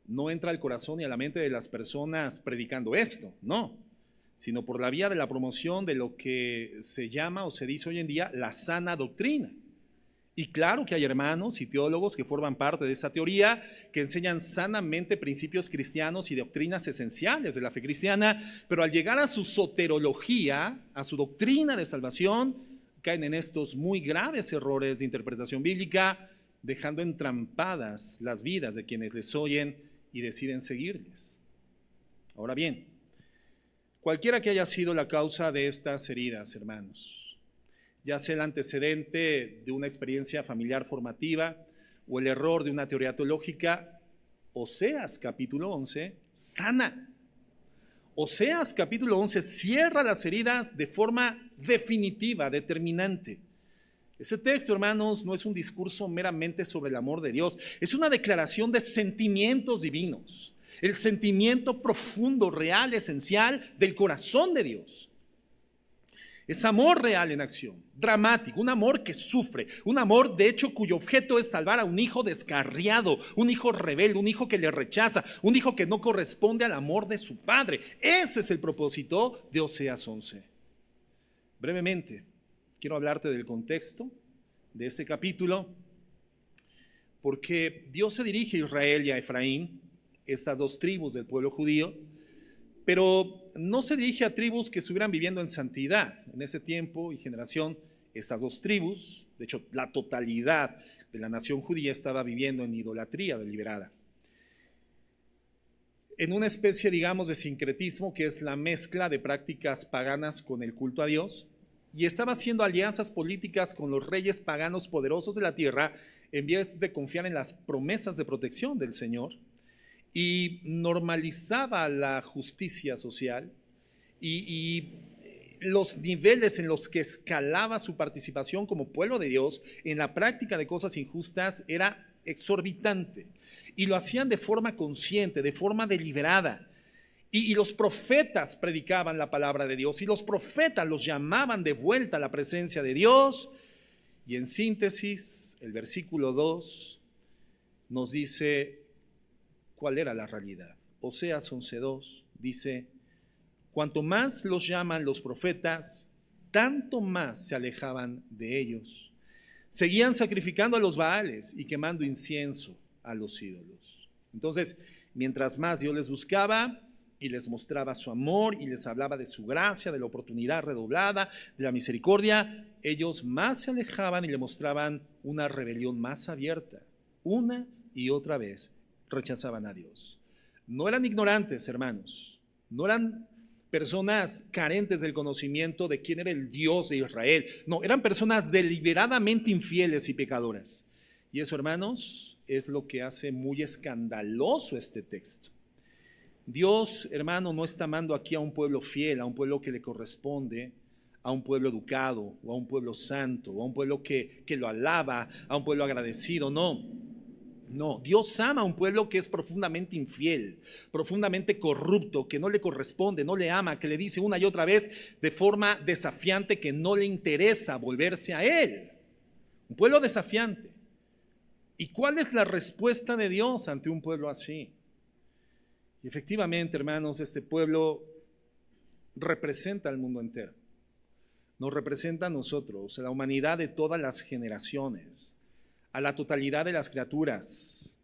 S1: no entra al corazón y a la mente de las personas predicando esto, no, sino por la vía de la promoción de lo que se llama o se dice hoy en día la sana doctrina. Y claro que hay hermanos y teólogos que forman parte de esta teoría, que enseñan sanamente principios cristianos y doctrinas esenciales de la fe cristiana, pero al llegar a su soterología, a su doctrina de salvación, caen en estos muy graves errores de interpretación bíblica, dejando entrampadas las vidas de quienes les oyen y deciden seguirles. Ahora bien, cualquiera que haya sido la causa de estas heridas, hermanos, ya sea el antecedente de una experiencia familiar formativa o el error de una teoría teológica, Oseas capítulo 11 sana. Oseas capítulo 11 cierra las heridas de forma definitiva, determinante. Ese texto, hermanos, no es un discurso meramente sobre el amor de Dios, es una declaración de sentimientos divinos, el sentimiento profundo, real, esencial del corazón de Dios. Es amor real en acción, dramático, un amor que sufre, un amor de hecho cuyo objeto es salvar a un hijo descarriado, un hijo rebelde, un hijo que le rechaza, un hijo que no corresponde al amor de su padre. Ese es el propósito de Oseas 11. Brevemente, quiero hablarte del contexto de este capítulo, porque Dios se dirige a Israel y a Efraín, estas dos tribus del pueblo judío, pero no se dirige a tribus que estuvieran viviendo en santidad. En ese tiempo y generación, estas dos tribus, de hecho la totalidad de la nación judía estaba viviendo en idolatría deliberada. En una especie, digamos, de sincretismo que es la mezcla de prácticas paganas con el culto a Dios, y estaba haciendo alianzas políticas con los reyes paganos poderosos de la tierra en vez de confiar en las promesas de protección del Señor, y normalizaba la justicia social y los niveles en los que escalaba su participación como pueblo de Dios en la práctica de cosas injustas era exorbitante. Y lo hacían de forma consciente, de forma deliberada. Y los profetas predicaban la palabra de Dios, y los profetas los llamaban de vuelta a la presencia de Dios. Y en síntesis, el versículo 2 nos dice cuál era la realidad. Oseas 11:2 dice: cuanto más los llaman los profetas, tanto más se alejaban de ellos. Seguían sacrificando a los Baales y quemando incienso a los ídolos. Entonces, mientras más Dios les buscaba y les mostraba su amor y les hablaba de su gracia, de la oportunidad redoblada, de la misericordia, ellos más se alejaban y le mostraban una rebelión más abierta. Una y otra vez rechazaban a Dios. No eran ignorantes, hermanos, no eran personas carentes del conocimiento de quién era el Dios de Israel. No, eran personas deliberadamente infieles y pecadoras. Y eso, hermanos, es lo que hace muy escandaloso este texto. Dios, hermano, no está amando aquí a un pueblo fiel, a un pueblo que le corresponde, a un pueblo educado, o a un pueblo santo, o a un pueblo que lo alaba, a un pueblo agradecido. No, Dios ama a un pueblo que es profundamente infiel, profundamente corrupto, que no le corresponde, no le ama, que le dice una y otra vez de forma desafiante que no le interesa volverse a Él. Un pueblo desafiante. ¿Y cuál es la respuesta de Dios ante un pueblo así? Y efectivamente, hermanos, este pueblo representa al mundo entero. Nos representa a nosotros, a la humanidad de todas las generaciones, a la totalidad de las criaturas.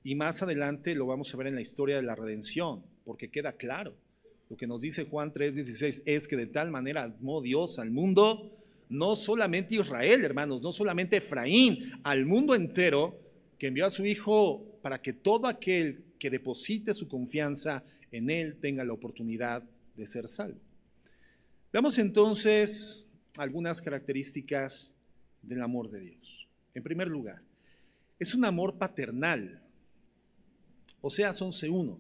S1: Y más adelante lo vamos a ver en la historia de la redención, porque queda claro. Lo que nos dice Juan 3:16 es que de tal manera amó Dios al mundo, no solamente Israel, hermanos, no solamente Efraín, al mundo entero, que envió a su Hijo para que todo aquel que deposite su confianza en Él tenga la oportunidad de ser salvo. Veamos entonces algunas características del amor de Dios. En primer lugar, es un amor paternal. Oseas 11:1.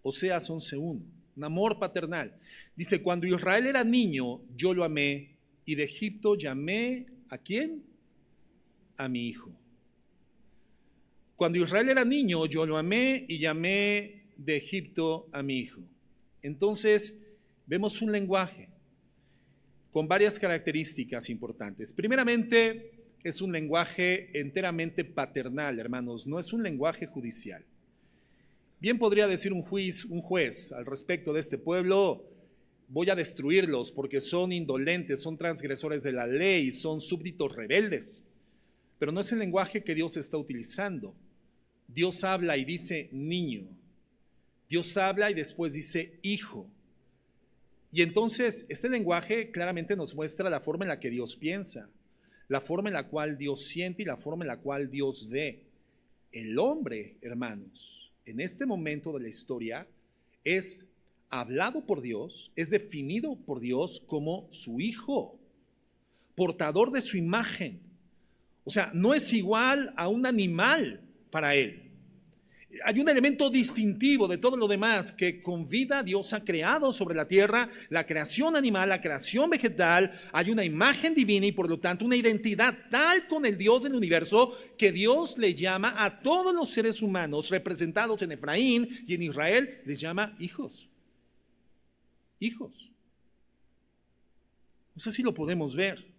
S1: Oseas 11:1. Un amor paternal. Dice: cuando Israel era niño, yo lo amé, y de Egipto llamé ¿a quién? A mi hijo. Cuando Israel era niño, yo lo amé y llamé de Egipto a mi hijo. Entonces, vemos un lenguaje con varias características importantes. Primeramente, es un lenguaje enteramente paternal, hermanos, no es un lenguaje judicial. Bien podría decir un juez al respecto de este pueblo: voy a destruirlos porque son indolentes, son transgresores de la ley, son súbditos rebeldes. Pero no es el lenguaje que Dios está utilizando. Dios habla y dice niño. Dios habla y después dice hijo. Y entonces este lenguaje claramente nos muestra la forma en la que Dios piensa, la forma en la cual Dios siente y la forma en la cual Dios ve. El hombre, hermanos, en este momento de la historia es hablado por Dios, es definido por Dios como su hijo, portador de su imagen. O sea, no es igual a un animal para él. Hay un elemento distintivo de todo lo demás que con vida Dios ha creado sobre la tierra, la creación animal, la creación vegetal. Hay una imagen divina y por lo tanto una identidad tal con el Dios del universo que Dios le llama a todos los seres humanos representados en Efraín y en Israel, les llama hijos. Hijos. No sé si lo podemos ver.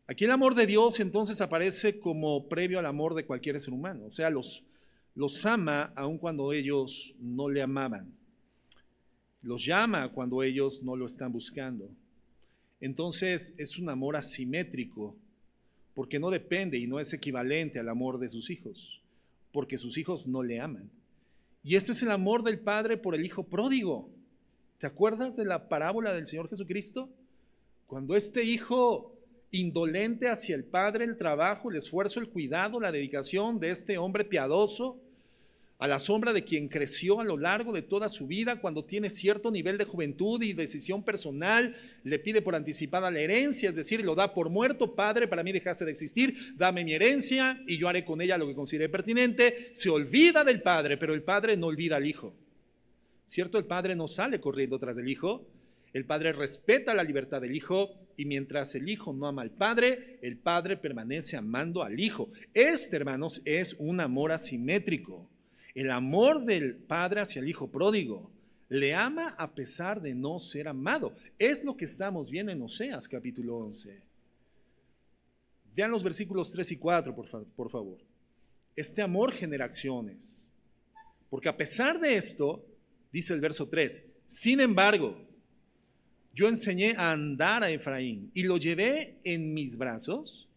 S1: Aquí el amor de Dios entonces aparece como previo al amor de cualquier ser humano. O sea, los ama aun cuando ellos no le amaban. Los llama cuando ellos no lo están buscando. Entonces es un amor asimétrico, porque no depende y no es equivalente al amor de sus hijos, porque sus hijos no le aman. Y este es el amor del Padre por el Hijo pródigo. ¿Te acuerdas de la parábola del Señor Jesucristo? Cuando este hijo indolente hacia el Padre, el trabajo, el esfuerzo, el cuidado, la dedicación de este hombre piadoso, a la sombra de quien creció a lo largo de toda su vida, cuando tiene cierto nivel de juventud y decisión personal, le pide por anticipada la herencia, es decir, lo da por muerto: Padre, para mí dejaste de existir, dame mi herencia y yo haré con ella lo que considere pertinente. Se olvida del Padre, pero el Padre no olvida al Hijo. ¿Cierto? El padre no sale corriendo tras del hijo. El padre respeta la libertad del hijo y mientras el hijo no ama al padre, el padre permanece amando al hijo. Este, hermanos, es un amor asimétrico. El amor del padre hacia el hijo pródigo. Le ama a pesar de no ser amado. Es lo que estamos viendo en Oseas capítulo 11. Vean los versículos 3 y 4, por favor. Este amor genera acciones. Porque a pesar de esto, dice el verso 3, sin embargo, yo enseñé a andar a Efraín y lo llevé en mis brazos,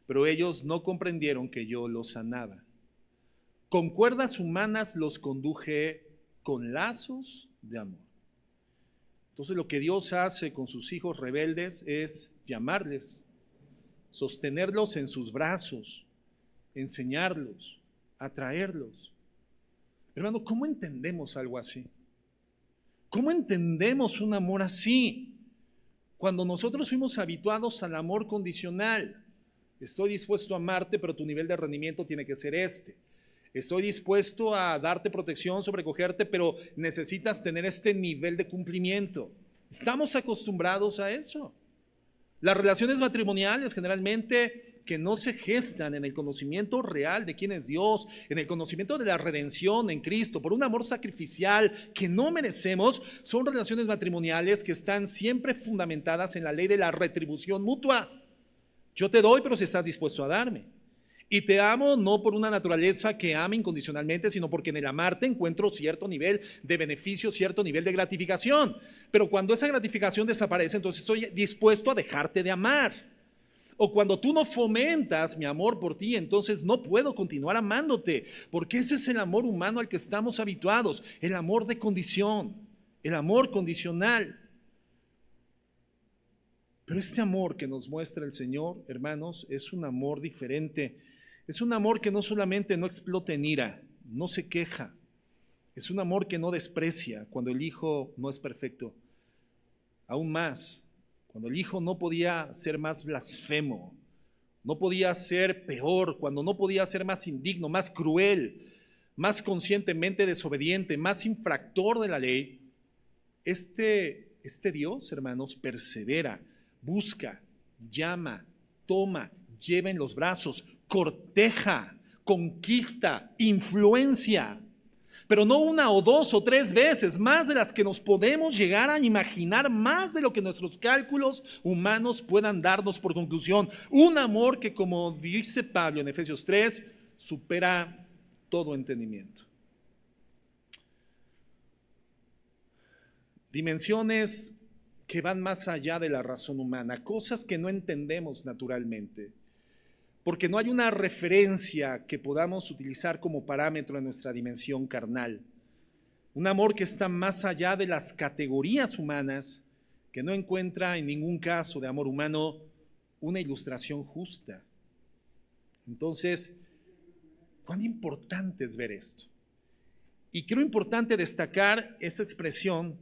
S1: pero ellos no comprendieron que yo los sanaba. Con cuerdas humanas los conduje con lazos de amor. Entonces lo que Dios hace con sus hijos rebeldes es llamarles, sostenerlos en sus brazos, enseñarlos, atraerlos. Hermano, ¿cómo entendemos algo así? ¿Cómo entendemos un amor así? Cuando nosotros fuimos habituados al amor condicional. Estoy dispuesto a amarte, pero tu nivel de rendimiento tiene que ser este. Estoy dispuesto a darte protección, sobrecogerte, pero necesitas tener este nivel de cumplimiento. Estamos acostumbrados a eso. Las relaciones matrimoniales generalmente que no se gestan en el conocimiento real de quién es Dios, en el conocimiento de la redención en Cristo, por un amor sacrificial que no merecemos, son relaciones matrimoniales que están siempre fundamentadas en la ley de la retribución mutua. Yo te doy, pero si estás dispuesto a darme. Y te amo no por una naturaleza que ame incondicionalmente, sino porque en el amarte encuentro cierto nivel de beneficio, cierto nivel de gratificación. Pero cuando esa gratificación desaparece, entonces estoy dispuesto a dejarte de amar. O cuando tú no fomentas mi amor por ti, entonces no puedo continuar amándote, porque ese es el amor humano al que estamos habituados, el amor de condición, el amor condicional. Pero este amor que nos muestra el Señor, hermanos, es un amor diferente. Es un amor que no solamente no explota en ira, no se queja. Es un amor que no desprecia cuando el hijo no es perfecto. Aún más, cuando el hijo no podía ser más blasfemo, no podía ser peor, cuando no podía ser más indigno, más cruel, más conscientemente desobediente, más infractor de la ley, este Dios, hermanos, persevera, busca, llama, toma, lleva en los brazos, corteja, conquista, influencia, pero no una o dos o tres veces, más de las que nos podemos llegar a imaginar, más de lo que nuestros cálculos humanos puedan darnos por conclusión. Un amor que, como dice Pablo en Efesios 3, supera todo entendimiento. Dimensiones que van más allá de la razón humana, cosas que no entendemos naturalmente, porque no hay una referencia que podamos utilizar como parámetro en nuestra dimensión carnal. Un amor que está más allá de las categorías humanas, que no encuentra en ningún caso de amor humano una ilustración justa. Entonces, ¿cuán importante es ver esto? Y creo importante destacar esa expresión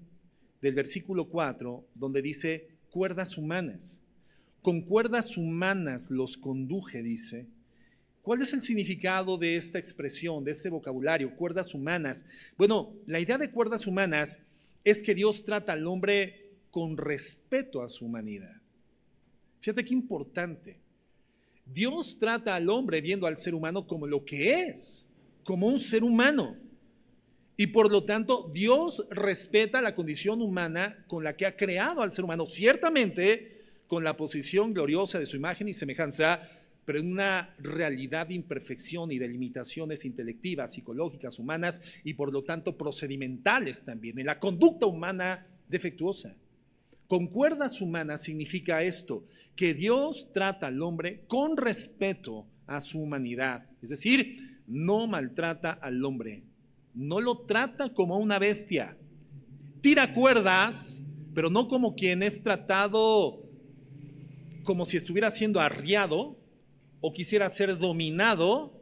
S1: del versículo 4, donde dice cuerdas humanas. Con cuerdas humanas los conduje, dice. ¿Cuál es el significado de esta expresión, de este vocabulario, cuerdas humanas? Bueno, la idea de cuerdas humanas es que Dios trata al hombre con respeto a su humanidad. Fíjate qué importante. Dios trata al hombre viendo al ser humano como lo que es, como un ser humano. Y por lo tanto, Dios respeta la condición humana con la que ha creado al ser humano. Ciertamente, con la posición gloriosa de su imagen y semejanza, pero en una realidad de imperfección y de limitaciones intelectivas, psicológicas, humanas y por lo tanto procedimentales también, en la conducta humana defectuosa. Con cuerdas humanas significa esto, que Dios trata al hombre con respeto a su humanidad, es decir, no maltrata al hombre, no lo trata como una bestia, tira cuerdas, pero no como quien es tratado como si estuviera siendo arriado o quisiera ser dominado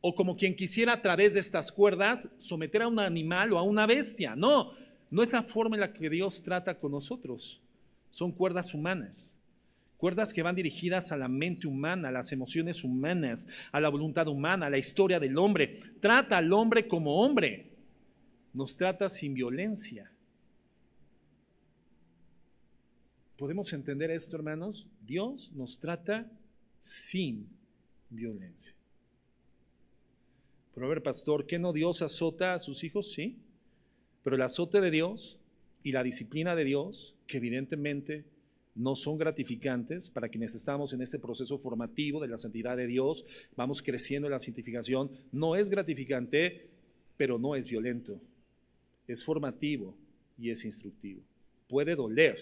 S1: o como quien quisiera a través de estas cuerdas someter a un animal o a una bestia. No, no es la forma en la que Dios trata con nosotros. Son cuerdas humanas, cuerdas que van dirigidas a la mente humana, a las emociones humanas, a la voluntad humana, a la historia del hombre. Trata al hombre como hombre. nos trata sin violencia. ¿Podemos entender esto, hermanos? Dios nos trata sin violencia. Pero a ver, pastor, ¿qué no Dios azota a sus hijos? Sí, pero el azote de Dios y la disciplina de Dios, que evidentemente no son gratificantes para quienes estamos en este proceso formativo de la santidad de Dios, vamos creciendo en la santificación, no es gratificante, pero no es violento, es formativo y es instructivo. Puede doler,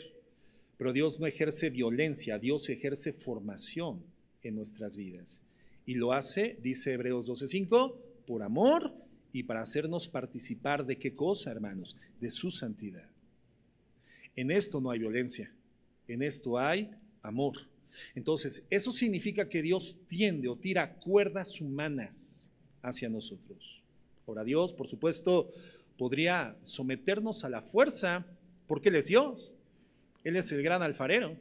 S1: pero Dios no ejerce violencia, Dios ejerce formación en nuestras vidas. Y lo hace, dice Hebreos 12:5, por amor y para hacernos participar de qué cosa, hermanos, de su santidad. En esto no hay violencia, en esto hay amor. Entonces, eso significa que Dios tiende o tira cuerdas humanas hacia nosotros. Ahora, Dios, por supuesto, podría someternos a la fuerza porque Él es Dios. Él es el gran alfarero.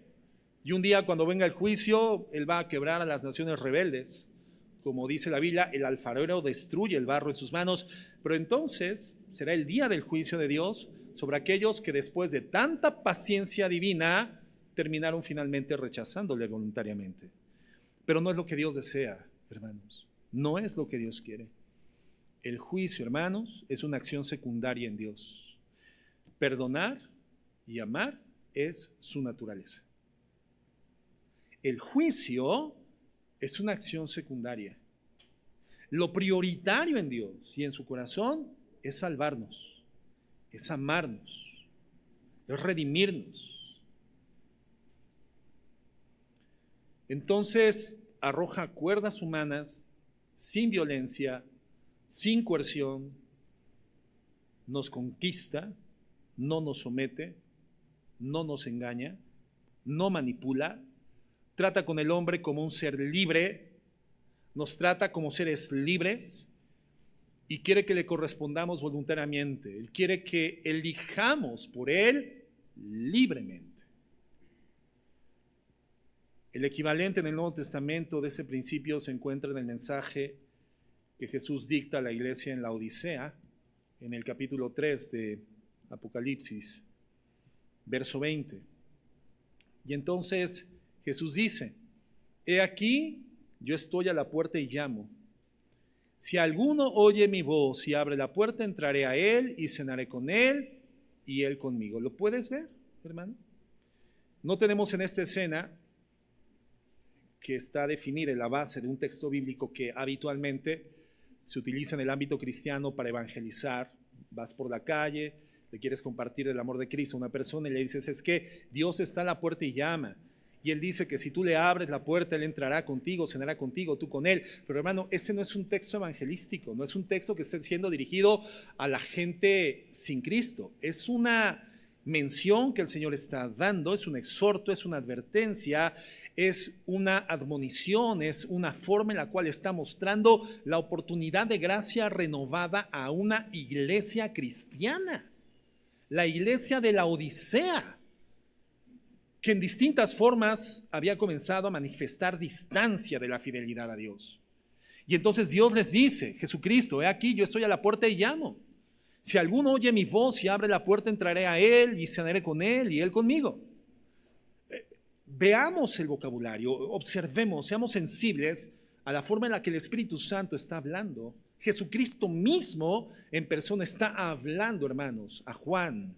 S1: Y un día cuando venga el juicio, Él va a quebrar a las naciones rebeldes. Como dice la Biblia, el alfarero destruye el barro en sus manos. Pero entonces será el día del juicio de Dios sobre aquellos que después de tanta paciencia divina terminaron finalmente rechazándole voluntariamente. Pero no es lo que Dios desea, hermanos. No es lo que Dios quiere. El juicio, hermanos, es una acción secundaria en Dios. Perdonar y amar es su naturaleza. El juicio es una acción secundaria. Lo prioritario en Dios y en su corazón es salvarnos, es amarnos, es redimirnos. Entonces arroja cuerdas humanas sin violencia, sin coerción, nos conquista, no nos somete, no nos engaña, no manipula, trata con el hombre como un ser libre, nos trata como seres libres y quiere que le correspondamos voluntariamente. Él quiere que elijamos por Él libremente. El equivalente en el Nuevo Testamento de ese principio se encuentra en el mensaje que Jesús dicta a la iglesia en la Odisea, en el capítulo 3 de Apocalipsis, verso 20. Y entonces Jesús dice: he aquí, yo estoy a la puerta y llamo. Si alguno oye mi voz y abre la puerta, entraré a él y cenaré con él y él conmigo. ¿Lo puedes ver, hermano? No tenemos en esta escena, que está definida en la base de un texto bíblico que habitualmente se utiliza en el ámbito cristiano para evangelizar. Vas por la calle, le quieres compartir el amor de Cristo a una persona y le dices: es que Dios está a la puerta y llama. Y Él dice que si tú le abres la puerta, Él entrará contigo, cenará contigo, tú con Él. Pero hermano, ese no es un texto evangelístico, no es un texto que esté siendo dirigido a la gente sin Cristo. Es una mención que el Señor está dando, es un exhorto, es una advertencia, es una admonición, es una forma en la cual está mostrando la oportunidad de gracia renovada a una iglesia cristiana, la iglesia de la Odisea, que en distintas formas había comenzado a manifestar distancia de la fidelidad a Dios. Y entonces Dios les dice: Jesucristo, he aquí, yo estoy a la puerta y llamo. Si alguno oye mi voz y abre la puerta, entraré a él y cenaré con él y él conmigo. Veamos el vocabulario, observemos, seamos sensibles a la forma en la que el Espíritu Santo está hablando. Jesucristo mismo en persona está hablando, hermanos, a Juan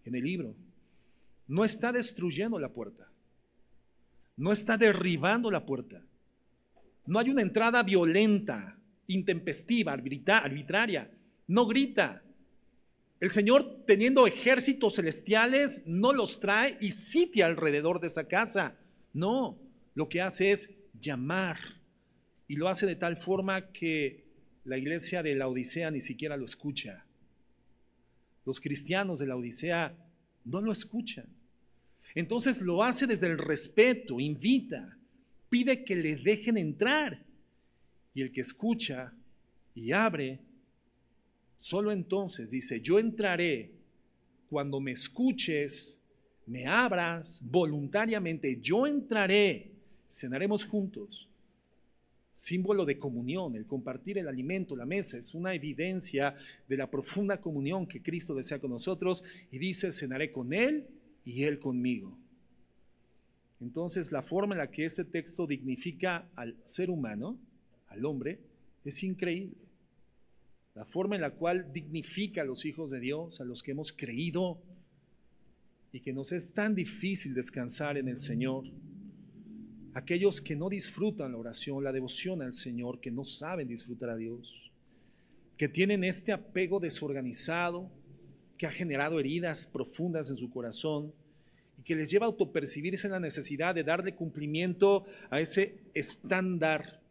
S1: en el libro. No está destruyendo la puerta, no está derribando la puerta. No hay una entrada violenta, intempestiva, arbitraria. No grita. El Señor, teniendo ejércitos celestiales, no los trae y sitia alrededor de esa casa. No, lo que hace es llamar, y lo hace de tal forma que la iglesia de la Odisea ni siquiera lo escucha. Los cristianos de la Odisea no lo escuchan. Entonces lo hace desde el respeto, invita, pide que le dejen entrar. Y el que escucha y abre, solo entonces dice: yo entraré cuando me escuches, me abras voluntariamente, yo entraré, cenaremos juntos. símbolo de comunión. El compartir el alimento, la mesa, es una evidencia de la profunda comunión que Cristo desea con nosotros, y dice: cenaré con Él y Él conmigo. Entonces, la forma en la que este texto dignifica al ser humano, al hombre, es increíble. La forma en la cual dignifica a los hijos de Dios, a los que hemos creído y que nos es tan difícil descansar en el Señor. Aquellos que no disfrutan la oración, la devoción al Señor, que no saben disfrutar a Dios, que tienen este apego desorganizado que ha generado heridas profundas en su corazón y que les lleva a autopercibirse en la necesidad de darle cumplimiento a ese estándar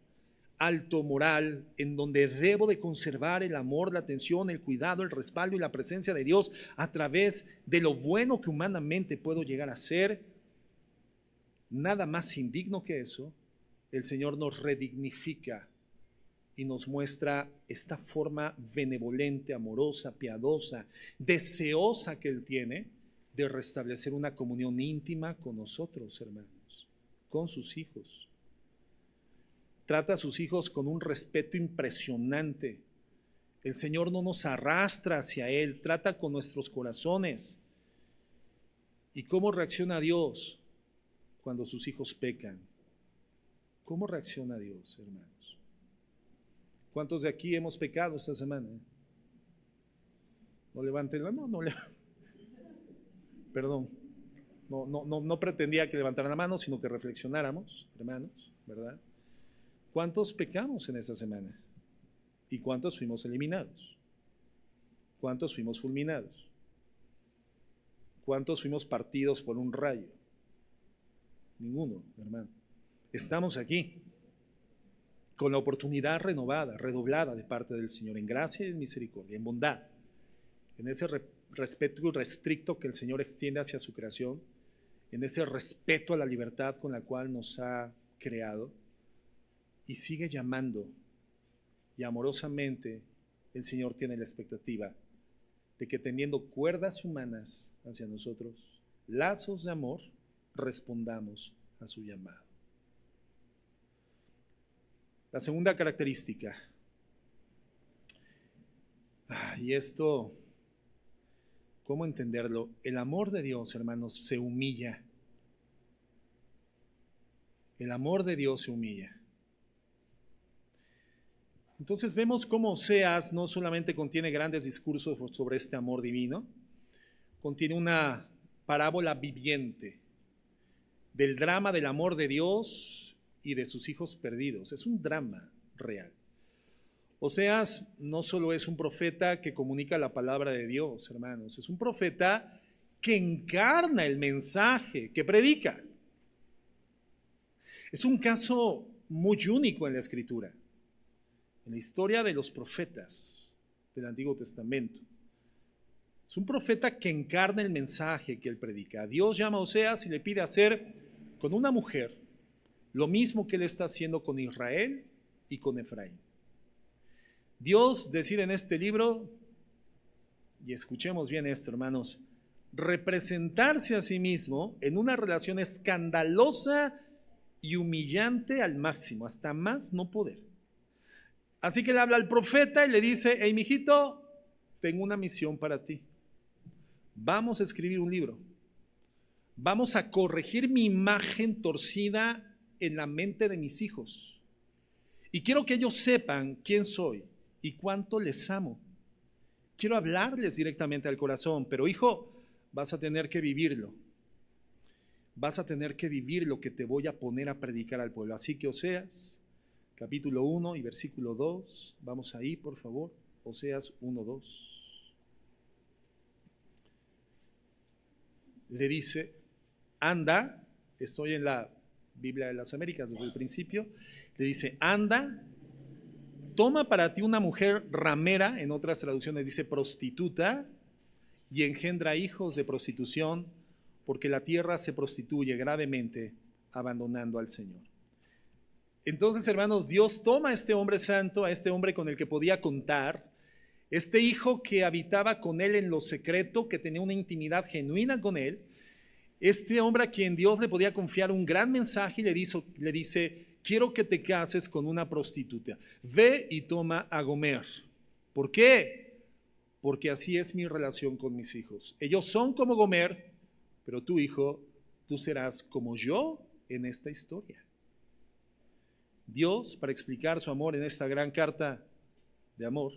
S1: alto moral en donde debo de conservar el amor, la atención, el cuidado, el respaldo y la presencia de Dios a través de lo bueno que humanamente puedo llegar a ser. Nada más indigno que eso. El Señor nos redignifica y nos muestra esta forma benevolente, amorosa, piadosa, deseosa que Él tiene de restablecer una comunión íntima con nosotros, hermanos, con sus hijos. Trata a sus hijos con un respeto impresionante. El Señor no nos arrastra hacia Él, trata con nuestros corazones. ¿Y cómo reacciona Dios cuando sus hijos pecan? ¿Cómo reacciona Dios, hermanos? ¿Cuántos de aquí hemos pecado esta semana? No levanten la mano, perdón. No pretendía que levantaran la mano, sino que reflexionáramos, hermanos, ¿verdad? ¿Cuántos pecamos en esa semana? ¿Y cuántos fuimos eliminados? ¿Cuántos fuimos fulminados? ¿Cuántos fuimos partidos por un rayo? Ninguno, hermano. Estamos aquí con la oportunidad renovada, redoblada de parte del Señor, en gracia y en misericordia, en bondad, en ese respeto irrestricto que el Señor extiende hacia su creación, en ese respeto a la libertad con la cual nos ha creado. Y sigue llamando, y amorosamente el Señor tiene la expectativa de que, teniendo cuerdas humanas hacia nosotros, lazos de amor, respondamos a su llamado. La segunda característica, y esto, ¿cómo entenderlo? El amor de Dios, hermanos, se humilla. El amor de Dios se humilla. Entonces vemos cómo Oseas no solamente contiene grandes discursos sobre este amor divino, contiene una parábola viviente del drama del amor de Dios y de sus hijos perdidos. Es un drama real. Oseas no solo es un profeta que comunica la palabra de Dios, hermanos, es un profeta que encarna el mensaje que predica. Es un caso muy único en la Escritura, en la historia de los profetas del Antiguo Testamento. Es un profeta que encarna el mensaje que él predica. Dios llama a Oseas y le pide hacer con una mujer lo mismo que él está haciendo con Israel y con Efraín. Dios decide en este libro, y escuchemos bien esto, hermanos, representarse a sí mismo en una relación escandalosa y humillante al máximo, hasta más no poder. Así que le habla al profeta y le dice: hey, mijito, tengo una misión para ti. Vamos a escribir un libro. Vamos a corregir mi imagen torcida en la mente de mis hijos. Y quiero que ellos sepan quién soy y cuánto les amo. Quiero hablarles directamente al corazón, pero hijo, vas a tener que vivirlo. Vas a tener que vivir lo que te voy a poner a predicar al pueblo. Así que Oseas, capítulo 1 y versículo 2, vamos ahí, por favor. Oseas 1, 2. Le dice: anda, estoy en la Biblia de las Américas desde el principio, le dice: anda, toma para ti una mujer ramera, en otras traducciones dice prostituta, y engendra hijos de prostitución, porque la tierra se prostituye gravemente, abandonando al Señor. Entonces, hermanos, Dios toma a este hombre santo, a este hombre con el que podía contar, este hijo que habitaba con él en lo secreto, que tenía una intimidad genuina con él, este hombre a quien Dios le podía confiar un gran mensaje, y le dice: quiero que te cases con una prostituta. Ve y toma a Gomer. ¿Por qué? Porque así es mi relación con mis hijos. Ellos son como Gomer, pero tu hijo, tú serás como yo en esta historia. Dios, para explicar su amor en esta gran carta de amor,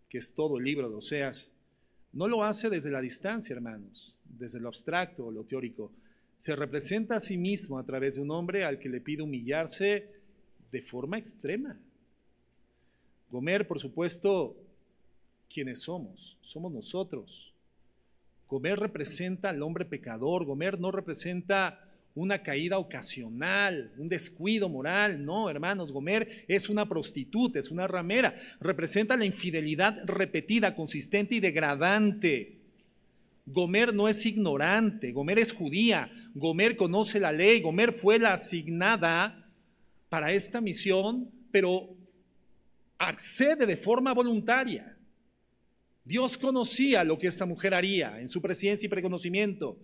S1: que es todo el libro de Oseas, no lo hace desde la distancia, hermanos, desde lo abstracto o lo teórico. Se representa a sí mismo a través de un hombre al que le pide humillarse de forma extrema. Gomer, por supuesto, ¿quiénes somos? Somos nosotros. Gomer representa al hombre pecador. Gomer no representa una caída ocasional, un descuido moral. No, hermanos, Gomer es una prostituta, es una ramera. Representa la infidelidad repetida, consistente y degradante. Gomer no es ignorante, Gomer es judía, Gomer conoce la ley, Gomer fue la asignada para esta misión, pero accede de forma voluntaria. Dios conocía lo que esta mujer haría en su presencia y preconocimiento.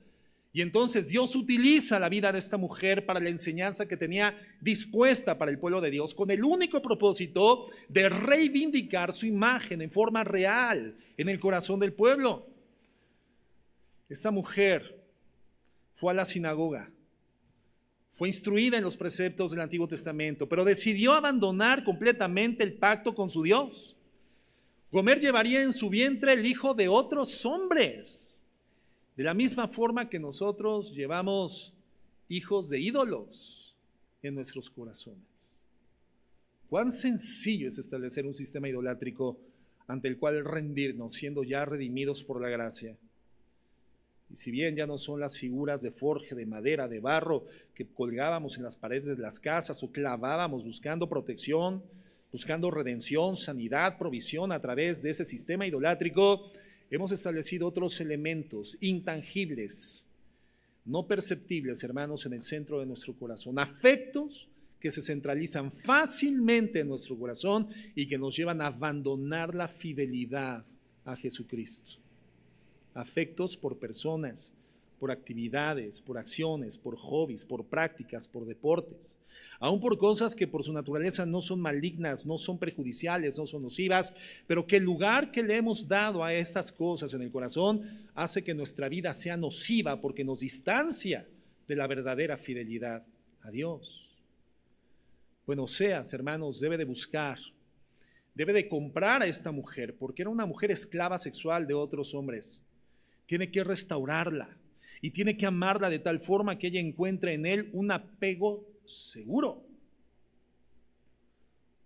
S1: Y entonces Dios utiliza la vida de esta mujer para la enseñanza que tenía dispuesta para el pueblo de Dios, con el único propósito de reivindicar su imagen en forma real en el corazón del pueblo. Esta mujer fue a la sinagoga, fue instruida en los preceptos del Antiguo Testamento, pero decidió abandonar completamente el pacto con su Dios. Gomer llevaría en su vientre el hijo de otros hombres, de la misma forma que nosotros llevamos hijos de ídolos en nuestros corazones. Cuán sencillo es establecer un sistema idolátrico ante el cual rendirnos, siendo ya redimidos por la gracia. Y si bien ya no son las figuras de forja, de madera, de barro que colgábamos en las paredes de las casas o clavábamos buscando protección, buscando redención, sanidad, provisión a través de ese sistema idolátrico, hemos establecido otros elementos intangibles, no perceptibles, hermanos, en el centro de nuestro corazón. Afectos que se centralizan fácilmente en nuestro corazón y que nos llevan a abandonar la fidelidad a Jesucristo. Afectos por personas, por actividades, por acciones, por hobbies, por prácticas, por deportes, aún por cosas que por su naturaleza no son malignas, no son perjudiciales, no son nocivas, pero que el lugar que le hemos dado a estas cosas en el corazón hace que nuestra vida sea nociva porque nos distancia de la verdadera fidelidad a Dios. Bueno, Oseas, hermanos, debe de buscar, debe de comprar a esta mujer porque era una mujer esclava sexual de otros hombres. Tiene que restaurarla y tiene que amarla de tal forma que ella encuentre en él un apego seguro.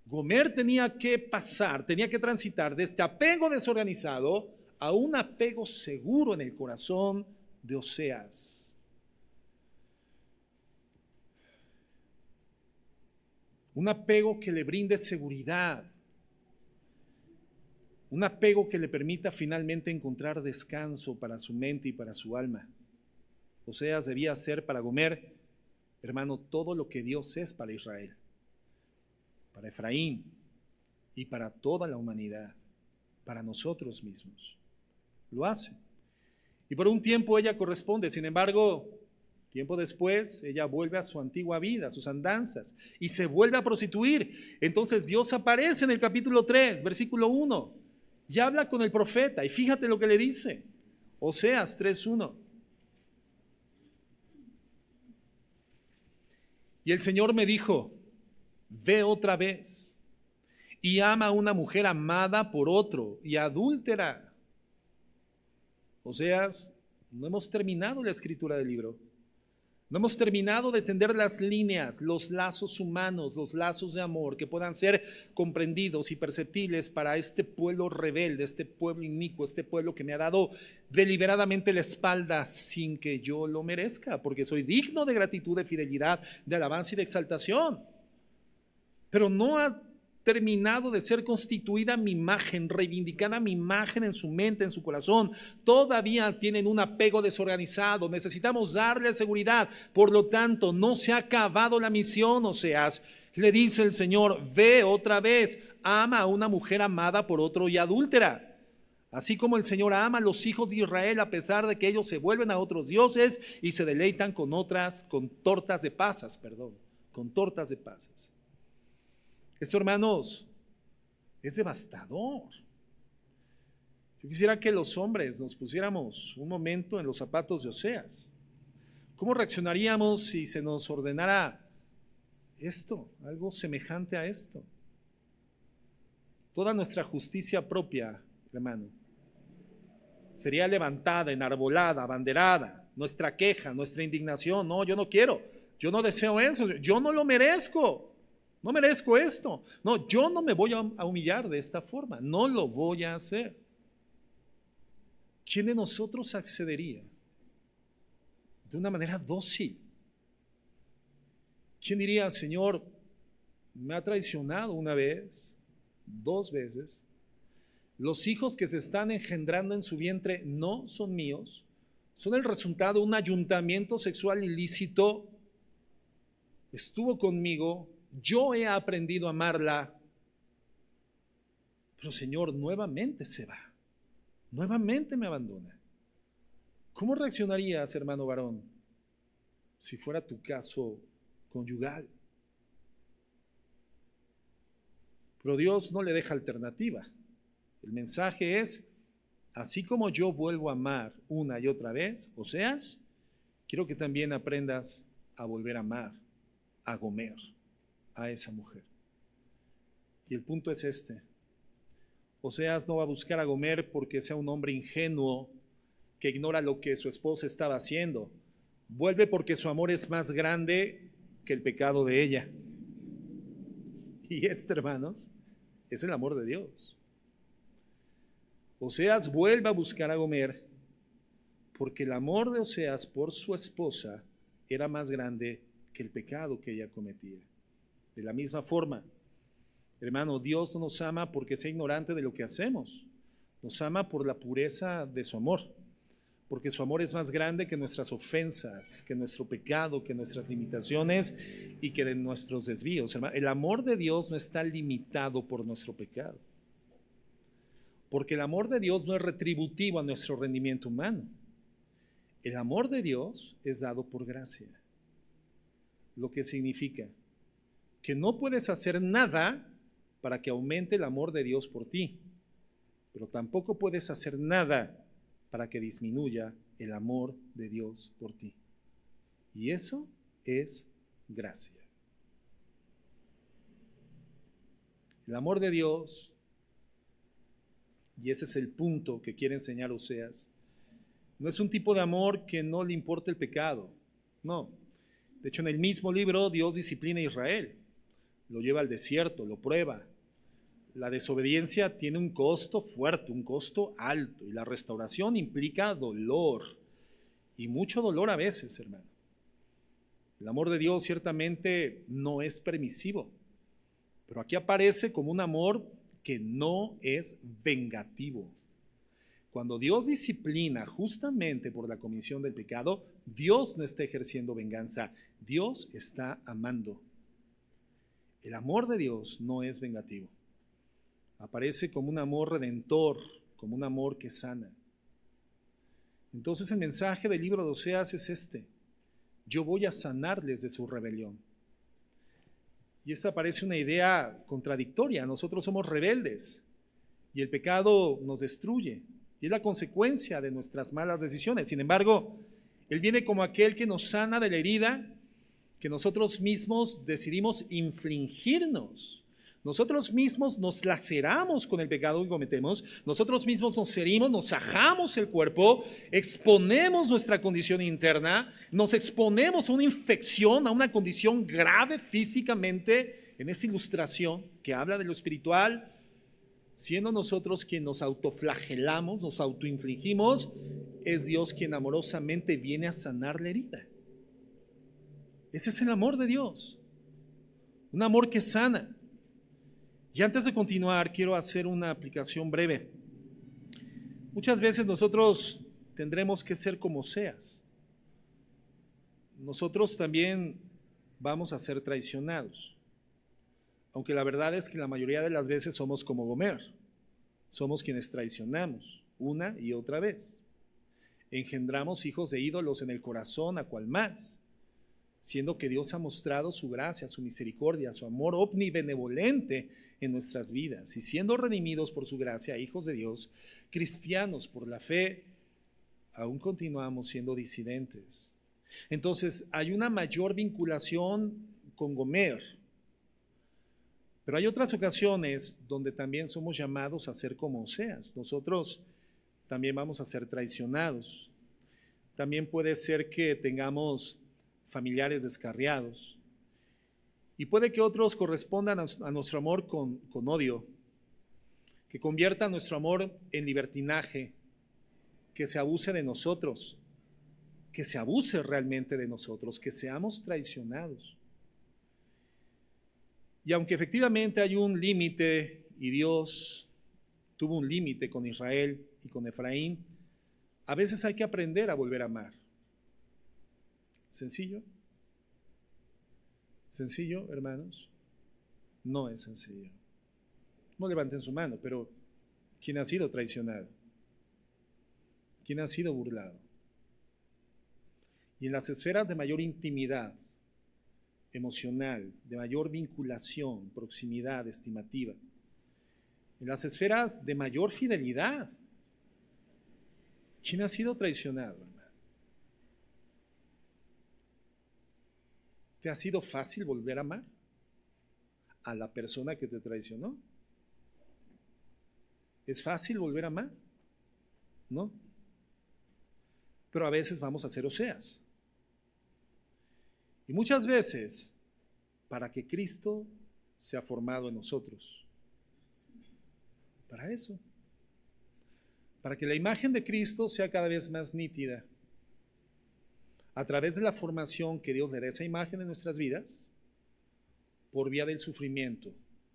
S1: Gomer tenía que pasar, tenía que transitar de este apego desorganizado a un apego seguro en el corazón de Oseas. Un apego que le brinde seguridad. Un apego que le permita finalmente encontrar descanso para su mente y para su alma. Oseas debía ser para Gomer, hermano, todo lo que Dios es para Israel, para Efraín y para toda la humanidad, para nosotros mismos. Lo hace. Y por un tiempo ella corresponde, sin embargo, tiempo después ella vuelve a su antigua vida, a sus andanzas, y se vuelve a prostituir. Entonces Dios aparece en el capítulo 3, versículo 1, y habla con el profeta, y fíjate lo que le dice, Oseas 3:1. Y el Señor me dijo, ve otra vez y ama a una mujer amada por otro y adúltera. Oseas, no hemos terminado la escritura del libro. No hemos terminado de tender las líneas, los lazos humanos, los lazos de amor que puedan ser comprendidos y perceptibles para este pueblo rebelde, este pueblo inicuo, este pueblo que me ha dado deliberadamente la espalda sin que yo lo merezca, porque soy digno de gratitud, de fidelidad, de alabanza y de exaltación. Pero no ha terminado de ser constituida mi imagen, reivindicada mi imagen en su mente, en su corazón. Todavía tienen un apego desorganizado. Necesitamos darle seguridad. Por lo tanto, no se ha acabado la misión, Oseas. Le dice el Señor, ve otra vez, ama a una mujer amada por otro y adúltera. Así como el Señor ama a los hijos de Israel a pesar de que ellos se vuelven a otros dioses y se deleitan con tortas de pasas, con tortas de pasas. Esto, hermanos, es devastador. Yo quisiera que los hombres nos pusiéramos un momento en los zapatos de Oseas. ¿Cómo reaccionaríamos si se nos ordenara esto, algo semejante a esto? Toda nuestra justicia propia, hermano, sería levantada, enarbolada, abanderada. Nuestra queja, nuestra indignación. No, yo no quiero, yo no deseo eso, yo no lo merezco, no merezco esto. No, yo no me voy a humillar de esta forma, no lo voy a hacer. ¿Quién de nosotros accedería de una manera dócil? ¿Quién diría, Señor, me ha traicionado una vez, 2 veces? Los hijos que se están engendrando en su vientre no son míos, son el resultado de un ayuntamiento sexual ilícito. Estuvo conmigo, yo he aprendido a amarla, pero Señor, nuevamente se va, nuevamente me abandona. ¿Cómo reaccionarías, hermano varón, si fuera tu caso conyugal? Pero Dios no le deja alternativa. El mensaje es: así como yo vuelvo a amar una y otra vez, Oseas, quiero que también aprendas a volver a amar a Gomer, a esa mujer. Y el punto es este: Oseas no va a buscar a Gomer porque sea un hombre ingenuo que ignora lo que su esposa estaba haciendo. Vuelve porque su amor es más grande que el pecado de ella. Y hermanos, es el amor de Dios. Oseas vuelve a buscar a Gomer porque el amor de Oseas por su esposa era más grande que el pecado que ella cometía. De la misma forma, hermano, Dios no nos ama porque sea ignorante de lo que hacemos. Nos ama por la pureza de su amor, porque su amor es más grande que nuestras ofensas, que nuestro pecado, que nuestras limitaciones y que de nuestros desvíos. El amor de Dios no está limitado por nuestro pecado, porque el amor de Dios no es retributivo a nuestro rendimiento humano. El amor de Dios es dado por gracia, lo que significa que no puedes hacer nada para que aumente el amor de Dios por ti, pero tampoco puedes hacer nada para que disminuya el amor de Dios por ti. Y eso es gracia. El amor de Dios, y ese es el punto que quiere enseñar Oseas, no es un tipo de amor que no le importa el pecado. No. De hecho, en el mismo libro Dios disciplina a Israel, lo lleva al desierto, lo prueba. La desobediencia tiene un costo fuerte, un costo alto, y la restauración implica dolor, y mucho dolor a veces, hermano. El amor de Dios ciertamente no es permisivo, pero aquí aparece como un amor que no es vengativo. Cuando Dios disciplina justamente por la comisión del pecado, Dios no está ejerciendo venganza, Dios está amando. El amor de Dios no es vengativo. Aparece como un amor redentor, como un amor que sana. Entonces el mensaje del libro de Oseas es este: yo voy a sanarles de su rebelión. Y esta parece una idea contradictoria. Nosotros somos rebeldes y el pecado nos destruye y es la consecuencia de nuestras malas decisiones. Sin embargo, Él viene como aquel que nos sana de la herida que nosotros mismos decidimos infligirnos. Nosotros mismos nos laceramos con el pecado que cometemos, nosotros mismos nos herimos, nos ajamos el cuerpo, exponemos nuestra condición interna, nos exponemos a una infección, a una condición grave físicamente. En esta ilustración que habla de lo espiritual, siendo nosotros quien nos autoflagelamos, nos autoinfligimos, es Dios quien amorosamente viene a sanar la herida. Ese es el amor de Dios, un amor que sana. Y antes de continuar, quiero hacer una aplicación breve. Muchas veces nosotros tendremos que ser como Oseas. Nosotros también vamos a ser traicionados. Aunque la verdad es que la mayoría de las veces somos como Gomer. Somos quienes traicionamos una y otra vez. Engendramos hijos de ídolos en el corazón, a cual más. siendo que Dios ha mostrado su gracia, su misericordia, su amor omnibenevolente en nuestras vidas, y siendo redimidos por su gracia, hijos de Dios, cristianos por la fe, aún continuamos siendo disidentes. Entonces hay una mayor vinculación con Gomer, pero hay otras ocasiones donde también somos llamados a ser como Oseas. Nosotros también vamos a ser traicionados. También puede ser que tengamos familiares descarriados, y puede que otros correspondan a nuestro amor con odio, que convierta nuestro amor en libertinaje, que se abuse de nosotros, que se abuse realmente de nosotros, que seamos traicionados. Y aunque efectivamente hay un límite, y Dios tuvo un límite con Israel y con Efraín, a veces hay que aprender a volver a amar. ¿Sencillo? ¿Sencillo, hermanos? No es sencillo. No levanten su mano, pero ¿quién ha sido traicionado? ¿Quién ha sido burlado? Y en las esferas de mayor intimidad emocional, de mayor vinculación, proximidad, estimativa, en las esferas de mayor fidelidad, ¿quién ha sido traicionado, hermano? ¿Te ha sido fácil volver a amar a la persona que te traicionó? ¿Es fácil volver a amar? No. Pero a veces vamos a ser Oseas. Y muchas veces, para que Cristo sea formado en nosotros. Para eso. Para que la imagen de Cristo sea cada vez más nítida. A través de la formación que Dios le da a esa imagen en nuestras vidas, por vía del sufrimiento,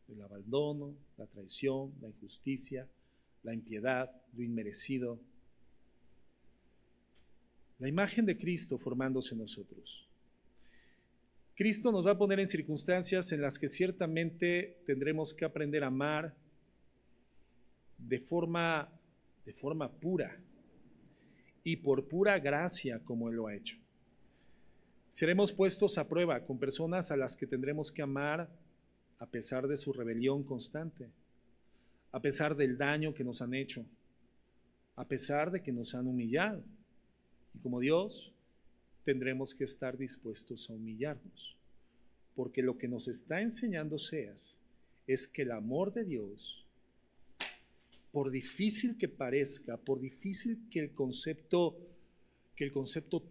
S1: del abandono, la traición, la injusticia, la impiedad, lo inmerecido. La imagen de Cristo formándose en nosotros. Cristo nos va a poner en circunstancias en las que ciertamente tendremos que aprender a amar de forma pura y por pura gracia como Él lo ha hecho. Seremos puestos a prueba con personas a las que tendremos que amar a pesar de su rebelión constante, a pesar del daño que nos han hecho, a pesar de que nos han humillado. Y como Dios, tendremos que estar dispuestos a humillarnos, porque lo que nos está enseñando Oseas es que el amor de Dios, por difícil que parezca, por difícil que el concepto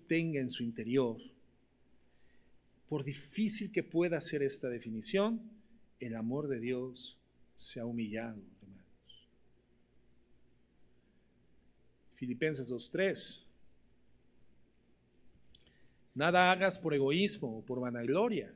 S1: tenga en su interior, por difícil que pueda ser esta definición, el amor de Dios se ha humillado, hermanos. Filipenses 2:3. Nada hagas por egoísmo o por vanagloria.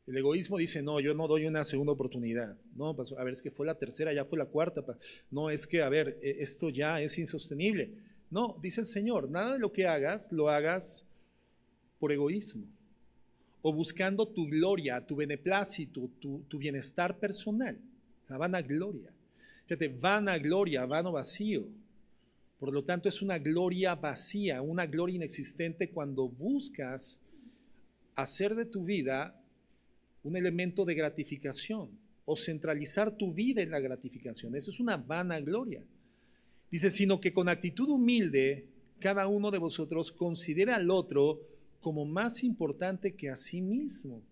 S1: El egoísmo dice, no, yo no doy una segunda oportunidad. No, a ver, es que fue la tercera, ya fue la cuarta. No, es que, a ver, esto ya es insostenible. No, dice el Señor, nada de lo que hagas, lo hagas por egoísmo o buscando tu gloria, tu beneplácito, tu bienestar personal, la vanagloria. Fíjate, vanagloria, vano vacío. Por lo tanto, es una gloria vacía, una gloria inexistente cuando buscas hacer de tu vida un elemento de gratificación o centralizar tu vida en la gratificación. Eso es una vanagloria. Dice, sino que con actitud humilde, cada uno de vosotros considera al otro como más importante que a sí mismo.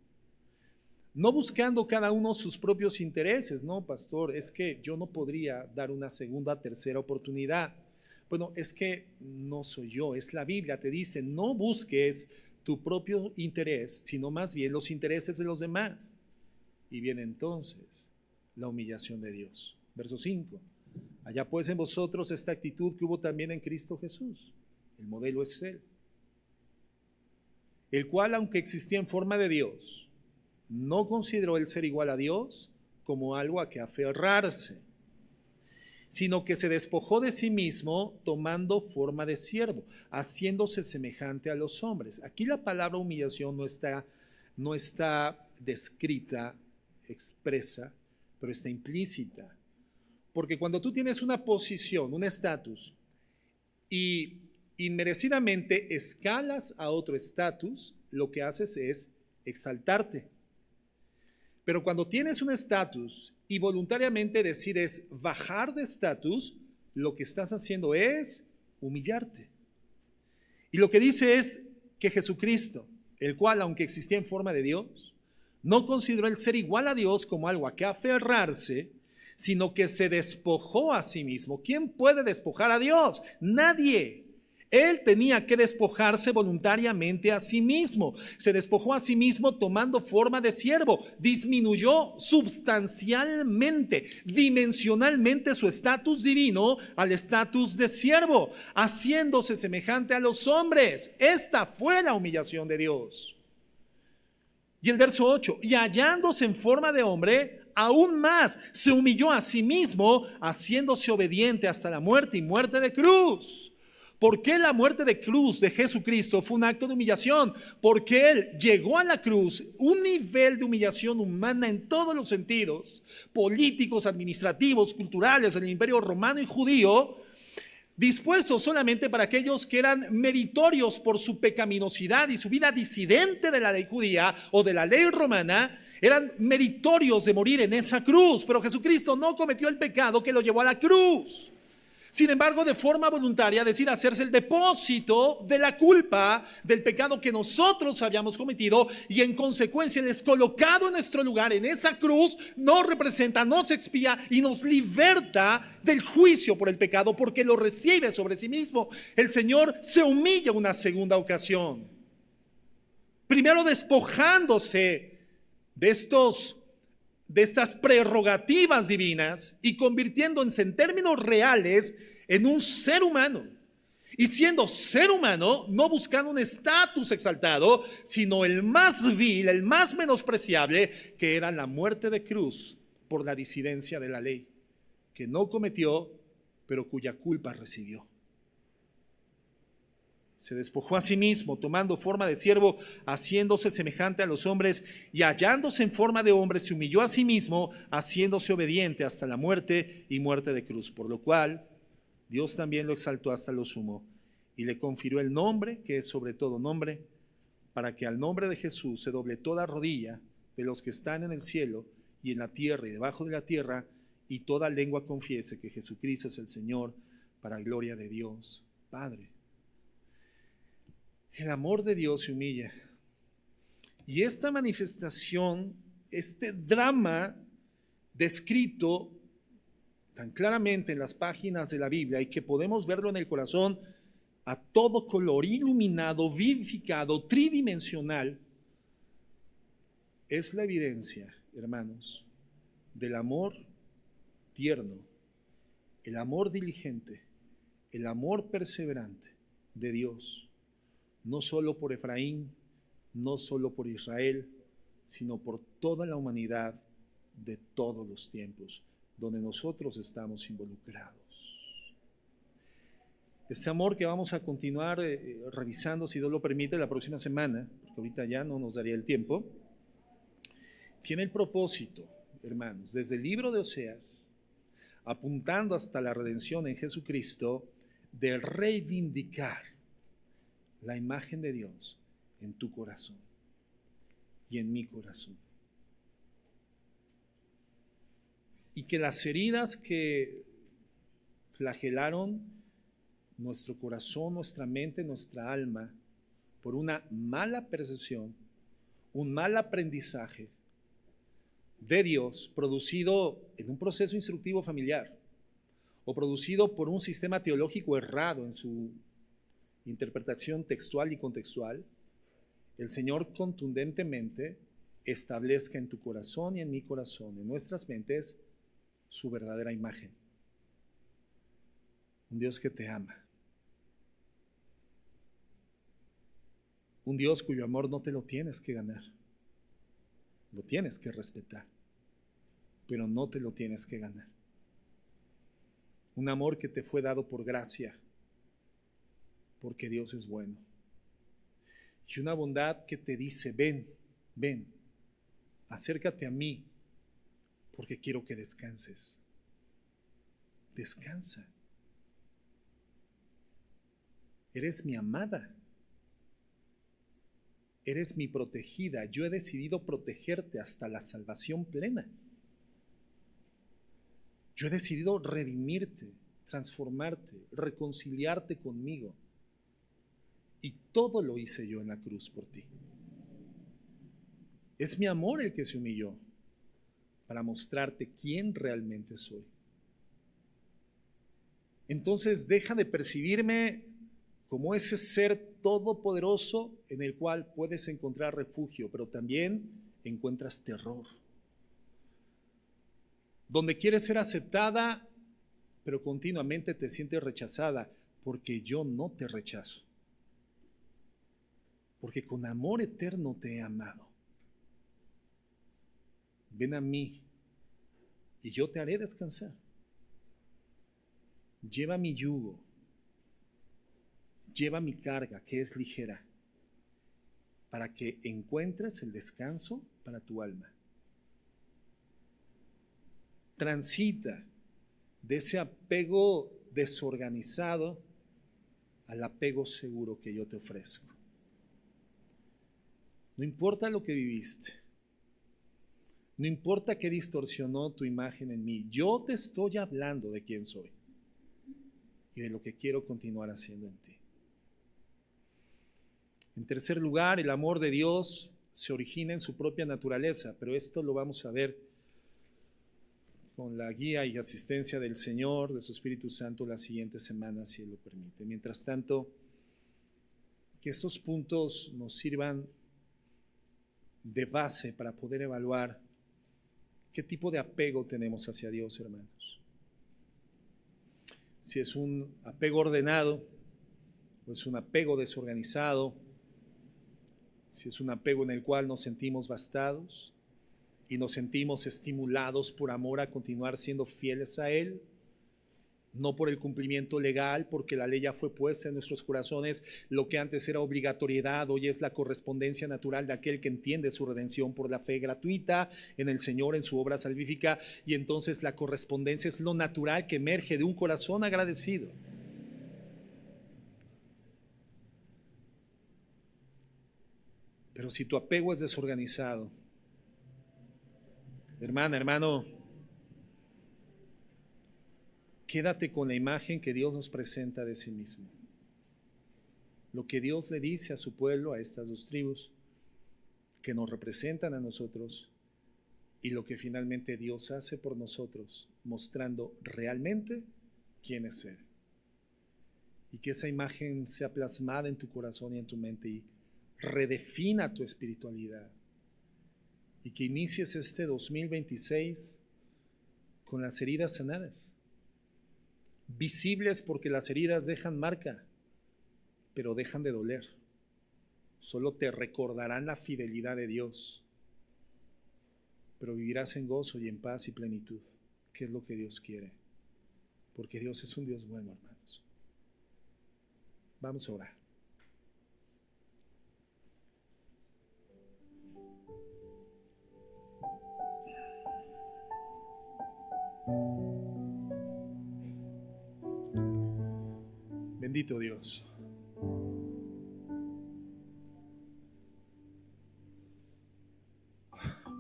S1: No buscando cada uno sus propios intereses. No, pastor, es que yo no podría dar una segunda, tercera oportunidad. Bueno, es que no soy yo, es la Biblia. Te dice, no busques tu propio interés, sino más bien los intereses de los demás. Y viene entonces la humillación de Dios. Verso 5. Allá pues en vosotros esta actitud que hubo también en Cristo Jesús. El modelo es Él. El cual, aunque existía en forma de Dios, no consideró el ser igual a Dios como algo a que aferrarse, sino que se despojó de sí mismo tomando forma de siervo, haciéndose semejante a los hombres. Aquí la palabra humillación no está descrita, expresa, pero está implícita. Porque cuando tú tienes una posición, un estatus, y inmerecidamente escalas a otro estatus, lo que haces es exaltarte. Pero cuando tienes un estatus y voluntariamente decides bajar de estatus, lo que estás haciendo es humillarte. Y lo que dice es que Jesucristo, el cual, aunque existía en forma de Dios, no consideró el ser igual a Dios como algo a que aferrarse, sino que se despojó a sí mismo. ¿Quién puede despojar a Dios? Nadie. Él tenía que despojarse voluntariamente a sí mismo. Se despojó a sí mismo tomando forma de siervo. Disminuyó sustancialmente, dimensionalmente su estatus divino al estatus de siervo, haciéndose semejante a los hombres. Esta fue la humillación de Dios. Y el verso 8, y hallándose en forma de hombre, aún más se humilló a sí mismo, haciéndose obediente hasta la muerte y muerte de cruz. ¿Por qué la muerte de cruz de Jesucristo fue un acto de humillación? Porque Él llegó a la cruz, un nivel de humillación humana en todos los sentidos, políticos, administrativos, culturales, en el imperio romano y judío, dispuesto solamente para aquellos que eran meritorios por su pecaminosidad y su vida disidente de la ley judía o de la ley romana, eran meritorios de morir en esa cruz. Pero Jesucristo no cometió el pecado que lo llevó a la cruz. Sin embargo, de forma voluntaria decide hacerse el depósito de la culpa del pecado que nosotros habíamos cometido, y en consecuencia Él es colocado en nuestro lugar en esa cruz, nos representa, nos expía y nos liberta del juicio por el pecado, porque lo recibe sobre sí mismo. El Señor se humilla una segunda ocasión, primero despojándose de estas prerrogativas divinas y convirtiéndose en términos reales en un ser humano. Y siendo ser humano, no buscando un estatus exaltado, sino el más vil, el más menospreciable, que era la muerte de cruz por la disidencia de la ley, que no cometió, pero cuya culpa recibió. Se despojó a sí mismo, tomando forma de siervo, haciéndose semejante a los hombres, y hallándose en forma de hombre, se humilló a sí mismo, haciéndose obediente hasta la muerte y muerte de cruz. Por lo cual, Dios también lo exaltó hasta lo sumo, y le confirió el nombre que es sobre todo nombre, para que al nombre de Jesús se doble toda rodilla de los que están en el cielo y en la tierra y debajo de la tierra, y toda lengua confiese que Jesucristo es el Señor, para gloria de Dios Padre. El amor de Dios se humilla. Y esta manifestación, este drama descrito tan claramente en las páginas de la Biblia, y que podemos verlo en el corazón a todo color, iluminado, vivificado, tridimensional, es la evidencia, hermanos, del amor tierno, el amor diligente, el amor perseverante de Dios. No solo por Efraín, no solo por Israel, sino por toda la humanidad de todos los tiempos, donde nosotros estamos involucrados. Este amor que vamos a continuar revisando, si Dios lo permite, la próxima semana, porque ahorita ya no nos daría el tiempo, tiene el propósito, hermanos, desde el libro de Oseas, apuntando hasta la redención en Jesucristo, de reivindicar la imagen de Dios en tu corazón y en mi corazón. Y que las heridas que flagelaron nuestro corazón, nuestra mente, nuestra alma, por una mala percepción, un mal aprendizaje de Dios, producido en un proceso instructivo familiar, o producido por un sistema teológico errado en su interpretación textual y contextual, el Señor contundentemente establezca en tu corazón y en mi corazón, en nuestras mentes, su verdadera imagen. Un Dios que te ama. Un Dios cuyo amor no te lo tienes que ganar. Lo tienes que respetar, pero no te lo tienes que ganar. Un amor que te fue dado por gracia, porque Dios es bueno. Y una bondad que te dice, ven, ven, acércate a mí, porque quiero que descanses. Descansa. Eres mi amada. Eres mi protegida. Yo he decidido protegerte hasta la salvación plena. Yo he decidido redimirte, transformarte, reconciliarte conmigo. Y todo lo hice yo en la cruz por ti. Es mi amor el que se humilló para mostrarte quién realmente soy. Entonces deja de percibirme como ese ser todopoderoso en el cual puedes encontrar refugio, pero también encuentras terror. Donde quieres ser aceptada, pero continuamente te sientes rechazada, porque yo no te rechazo. Porque con amor eterno te he amado. Ven a mí y yo te haré descansar. Lleva mi yugo, lleva mi carga que es ligera, para que encuentres el descanso para tu alma. Transita de ese apego desorganizado al apego seguro que yo te ofrezco. No importa lo que viviste, no importa qué distorsionó tu imagen en mí, yo te estoy hablando de quién soy y de lo que quiero continuar haciendo en ti. En tercer lugar, el amor de Dios se origina en su propia naturaleza, pero esto lo vamos a ver con la guía y asistencia del Señor, de su Espíritu Santo, la siguiente semana, si Él lo permite. Mientras tanto, que estos puntos nos sirvan de base para poder evaluar qué tipo de apego tenemos hacia Dios, hermanos. Si es un apego ordenado o es un apego desorganizado, si es un apego en el cual nos sentimos bastados y nos sentimos estimulados por amor a continuar siendo fieles a Él, no por el cumplimiento legal, porque la ley ya fue puesta en nuestros corazones. Lo que antes era obligatoriedad, hoy es la correspondencia natural de aquel que entiende su redención por la fe gratuita en el Señor, en su obra salvífica, y entonces la correspondencia es lo natural que emerge de un corazón agradecido. Pero si tu apego es desorganizado, hermana, hermano, quédate con la imagen que Dios nos presenta de sí mismo. Lo que Dios le dice a su pueblo, a estas dos tribus, que nos representan a nosotros, y lo que finalmente Dios hace por nosotros, mostrando realmente quién es Él. Y que esa imagen sea plasmada en tu corazón y en tu mente y redefina tu espiritualidad. Y que inicies este 2026 con las heridas sanadas. Visibles porque las heridas dejan marca, pero dejan de doler. Solo te recordarán la fidelidad de Dios, pero vivirás en gozo y en paz y plenitud, que es lo que Dios quiere, porque Dios es un Dios bueno, hermanos. Vamos a orar. Bendito Dios.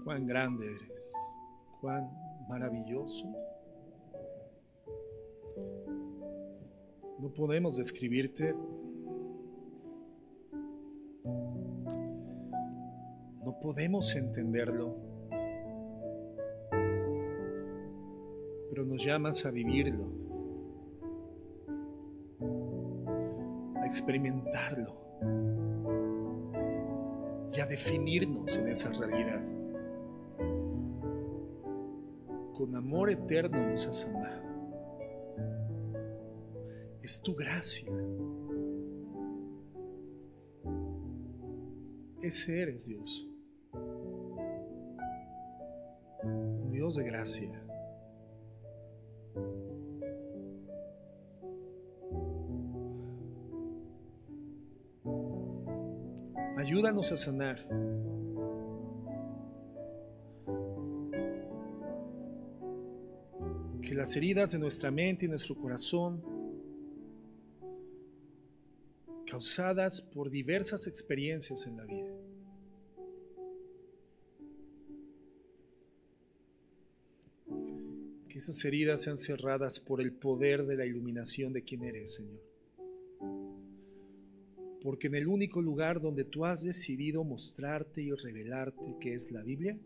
S1: Cuán grande eres, cuán maravilloso. No podemos describirte, no podemos entenderlo, pero nos llamas a vivirlo, a experimentarlo y a definirnos en esa realidad. Con amor eterno nos has amado. Es tu gracia. Ese eres, Dios. Un Dios de gracia. Ayúdanos a sanar. Que las heridas de nuestra mente y nuestro corazón causadas por diversas experiencias en la vida. Que esas heridas sean cerradas por el poder de la iluminación de quien eres, Señor. Porque en el único lugar donde tú has decidido mostrarte y revelarte, que es la Biblia,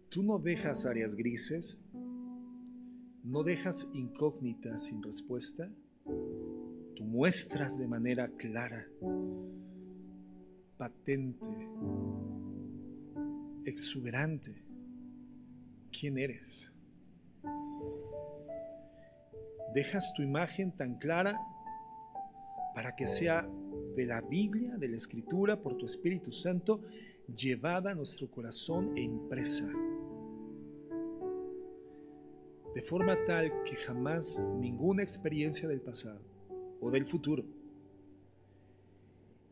S1: tú no dejas áreas grises, no dejas incógnitas sin respuesta, tú muestras de manera clara, patente, exuberante quién eres. Dejas tu imagen tan clara para que sea de la Biblia, de la Escritura, por tu Espíritu Santo, llevada a nuestro corazón e impresa, de forma tal que jamás ninguna experiencia del pasado o del futuro,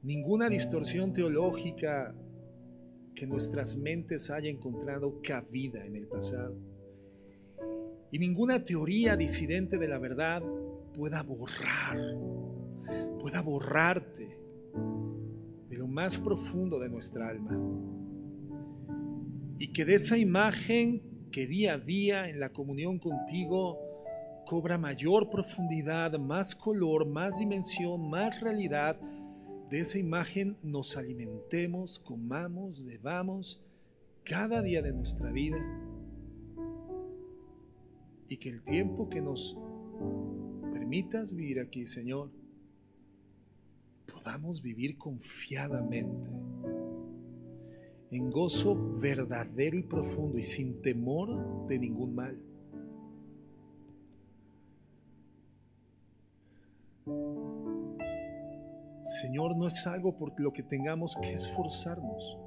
S1: ninguna distorsión teológica que nuestras mentes haya encontrado cabida en el pasado, y ninguna teoría disidente de la verdad pueda borrarte de lo más profundo de nuestra alma, y que de esa imagen que día a día en la comunión contigo cobra mayor profundidad, más color, más dimensión, más realidad, de esa imagen nos alimentemos, comamos, bebamos cada día de nuestra vida, y que el tiempo que nos permitas vivir aquí, Señor, podamos vivir confiadamente, en gozo verdadero y profundo y sin temor de ningún mal. Señor, no es algo por lo que tengamos que esforzarnos.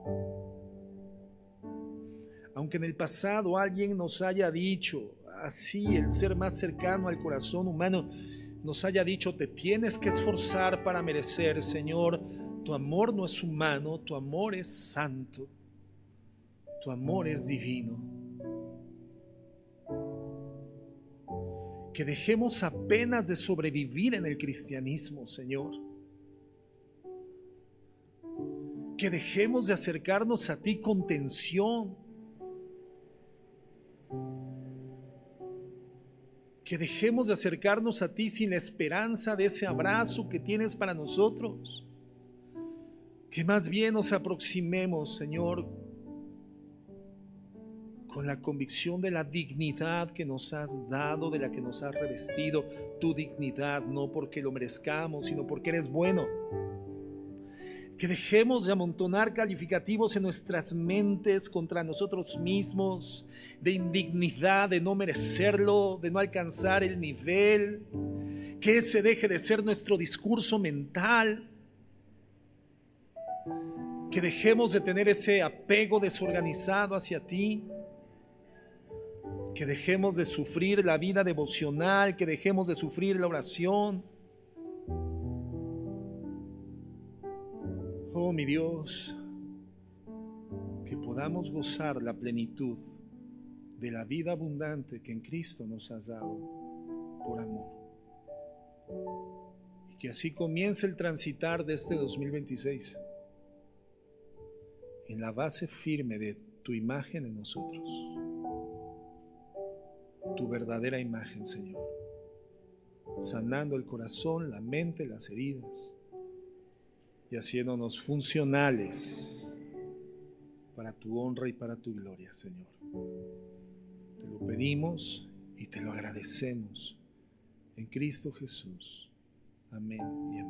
S1: Aunque en el pasado alguien nos haya dicho, así el ser más cercano al corazón humano nos haya dicho, te tienes que esforzar para merecer, Señor, tu amor no es humano, tu amor es santo, tu amor es divino. Que dejemos apenas de sobrevivir en el cristianismo, Señor. Que dejemos de acercarnos a ti con tensión. Que dejemos de acercarnos a ti sin la esperanza de ese abrazo que tienes para nosotros. Que más bien nos aproximemos, Señor, con la convicción de la dignidad que nos has dado, de la que nos has revestido, tu dignidad, no porque lo merezcamos, sino porque eres bueno. Que dejemos de amontonar calificativos en nuestras mentes contra nosotros mismos, de indignidad, de no merecerlo, de no alcanzar el nivel. Que ese deje de ser nuestro discurso mental. Que dejemos de tener ese apego desorganizado hacia ti. Que dejemos de sufrir la vida devocional, que dejemos de sufrir la oración. Oh, mi Dios, que podamos gozar la plenitud de la vida abundante que en Cristo nos has dado por amor. Y que así comience el transitar de este 2026 en la base firme de tu imagen en nosotros. Tu verdadera imagen, Señor, sanando el corazón, la mente, las heridas y haciéndonos funcionales para tu honra y para tu gloria, Señor. Te lo pedimos y te lo agradecemos en Cristo Jesús. Amén y amén.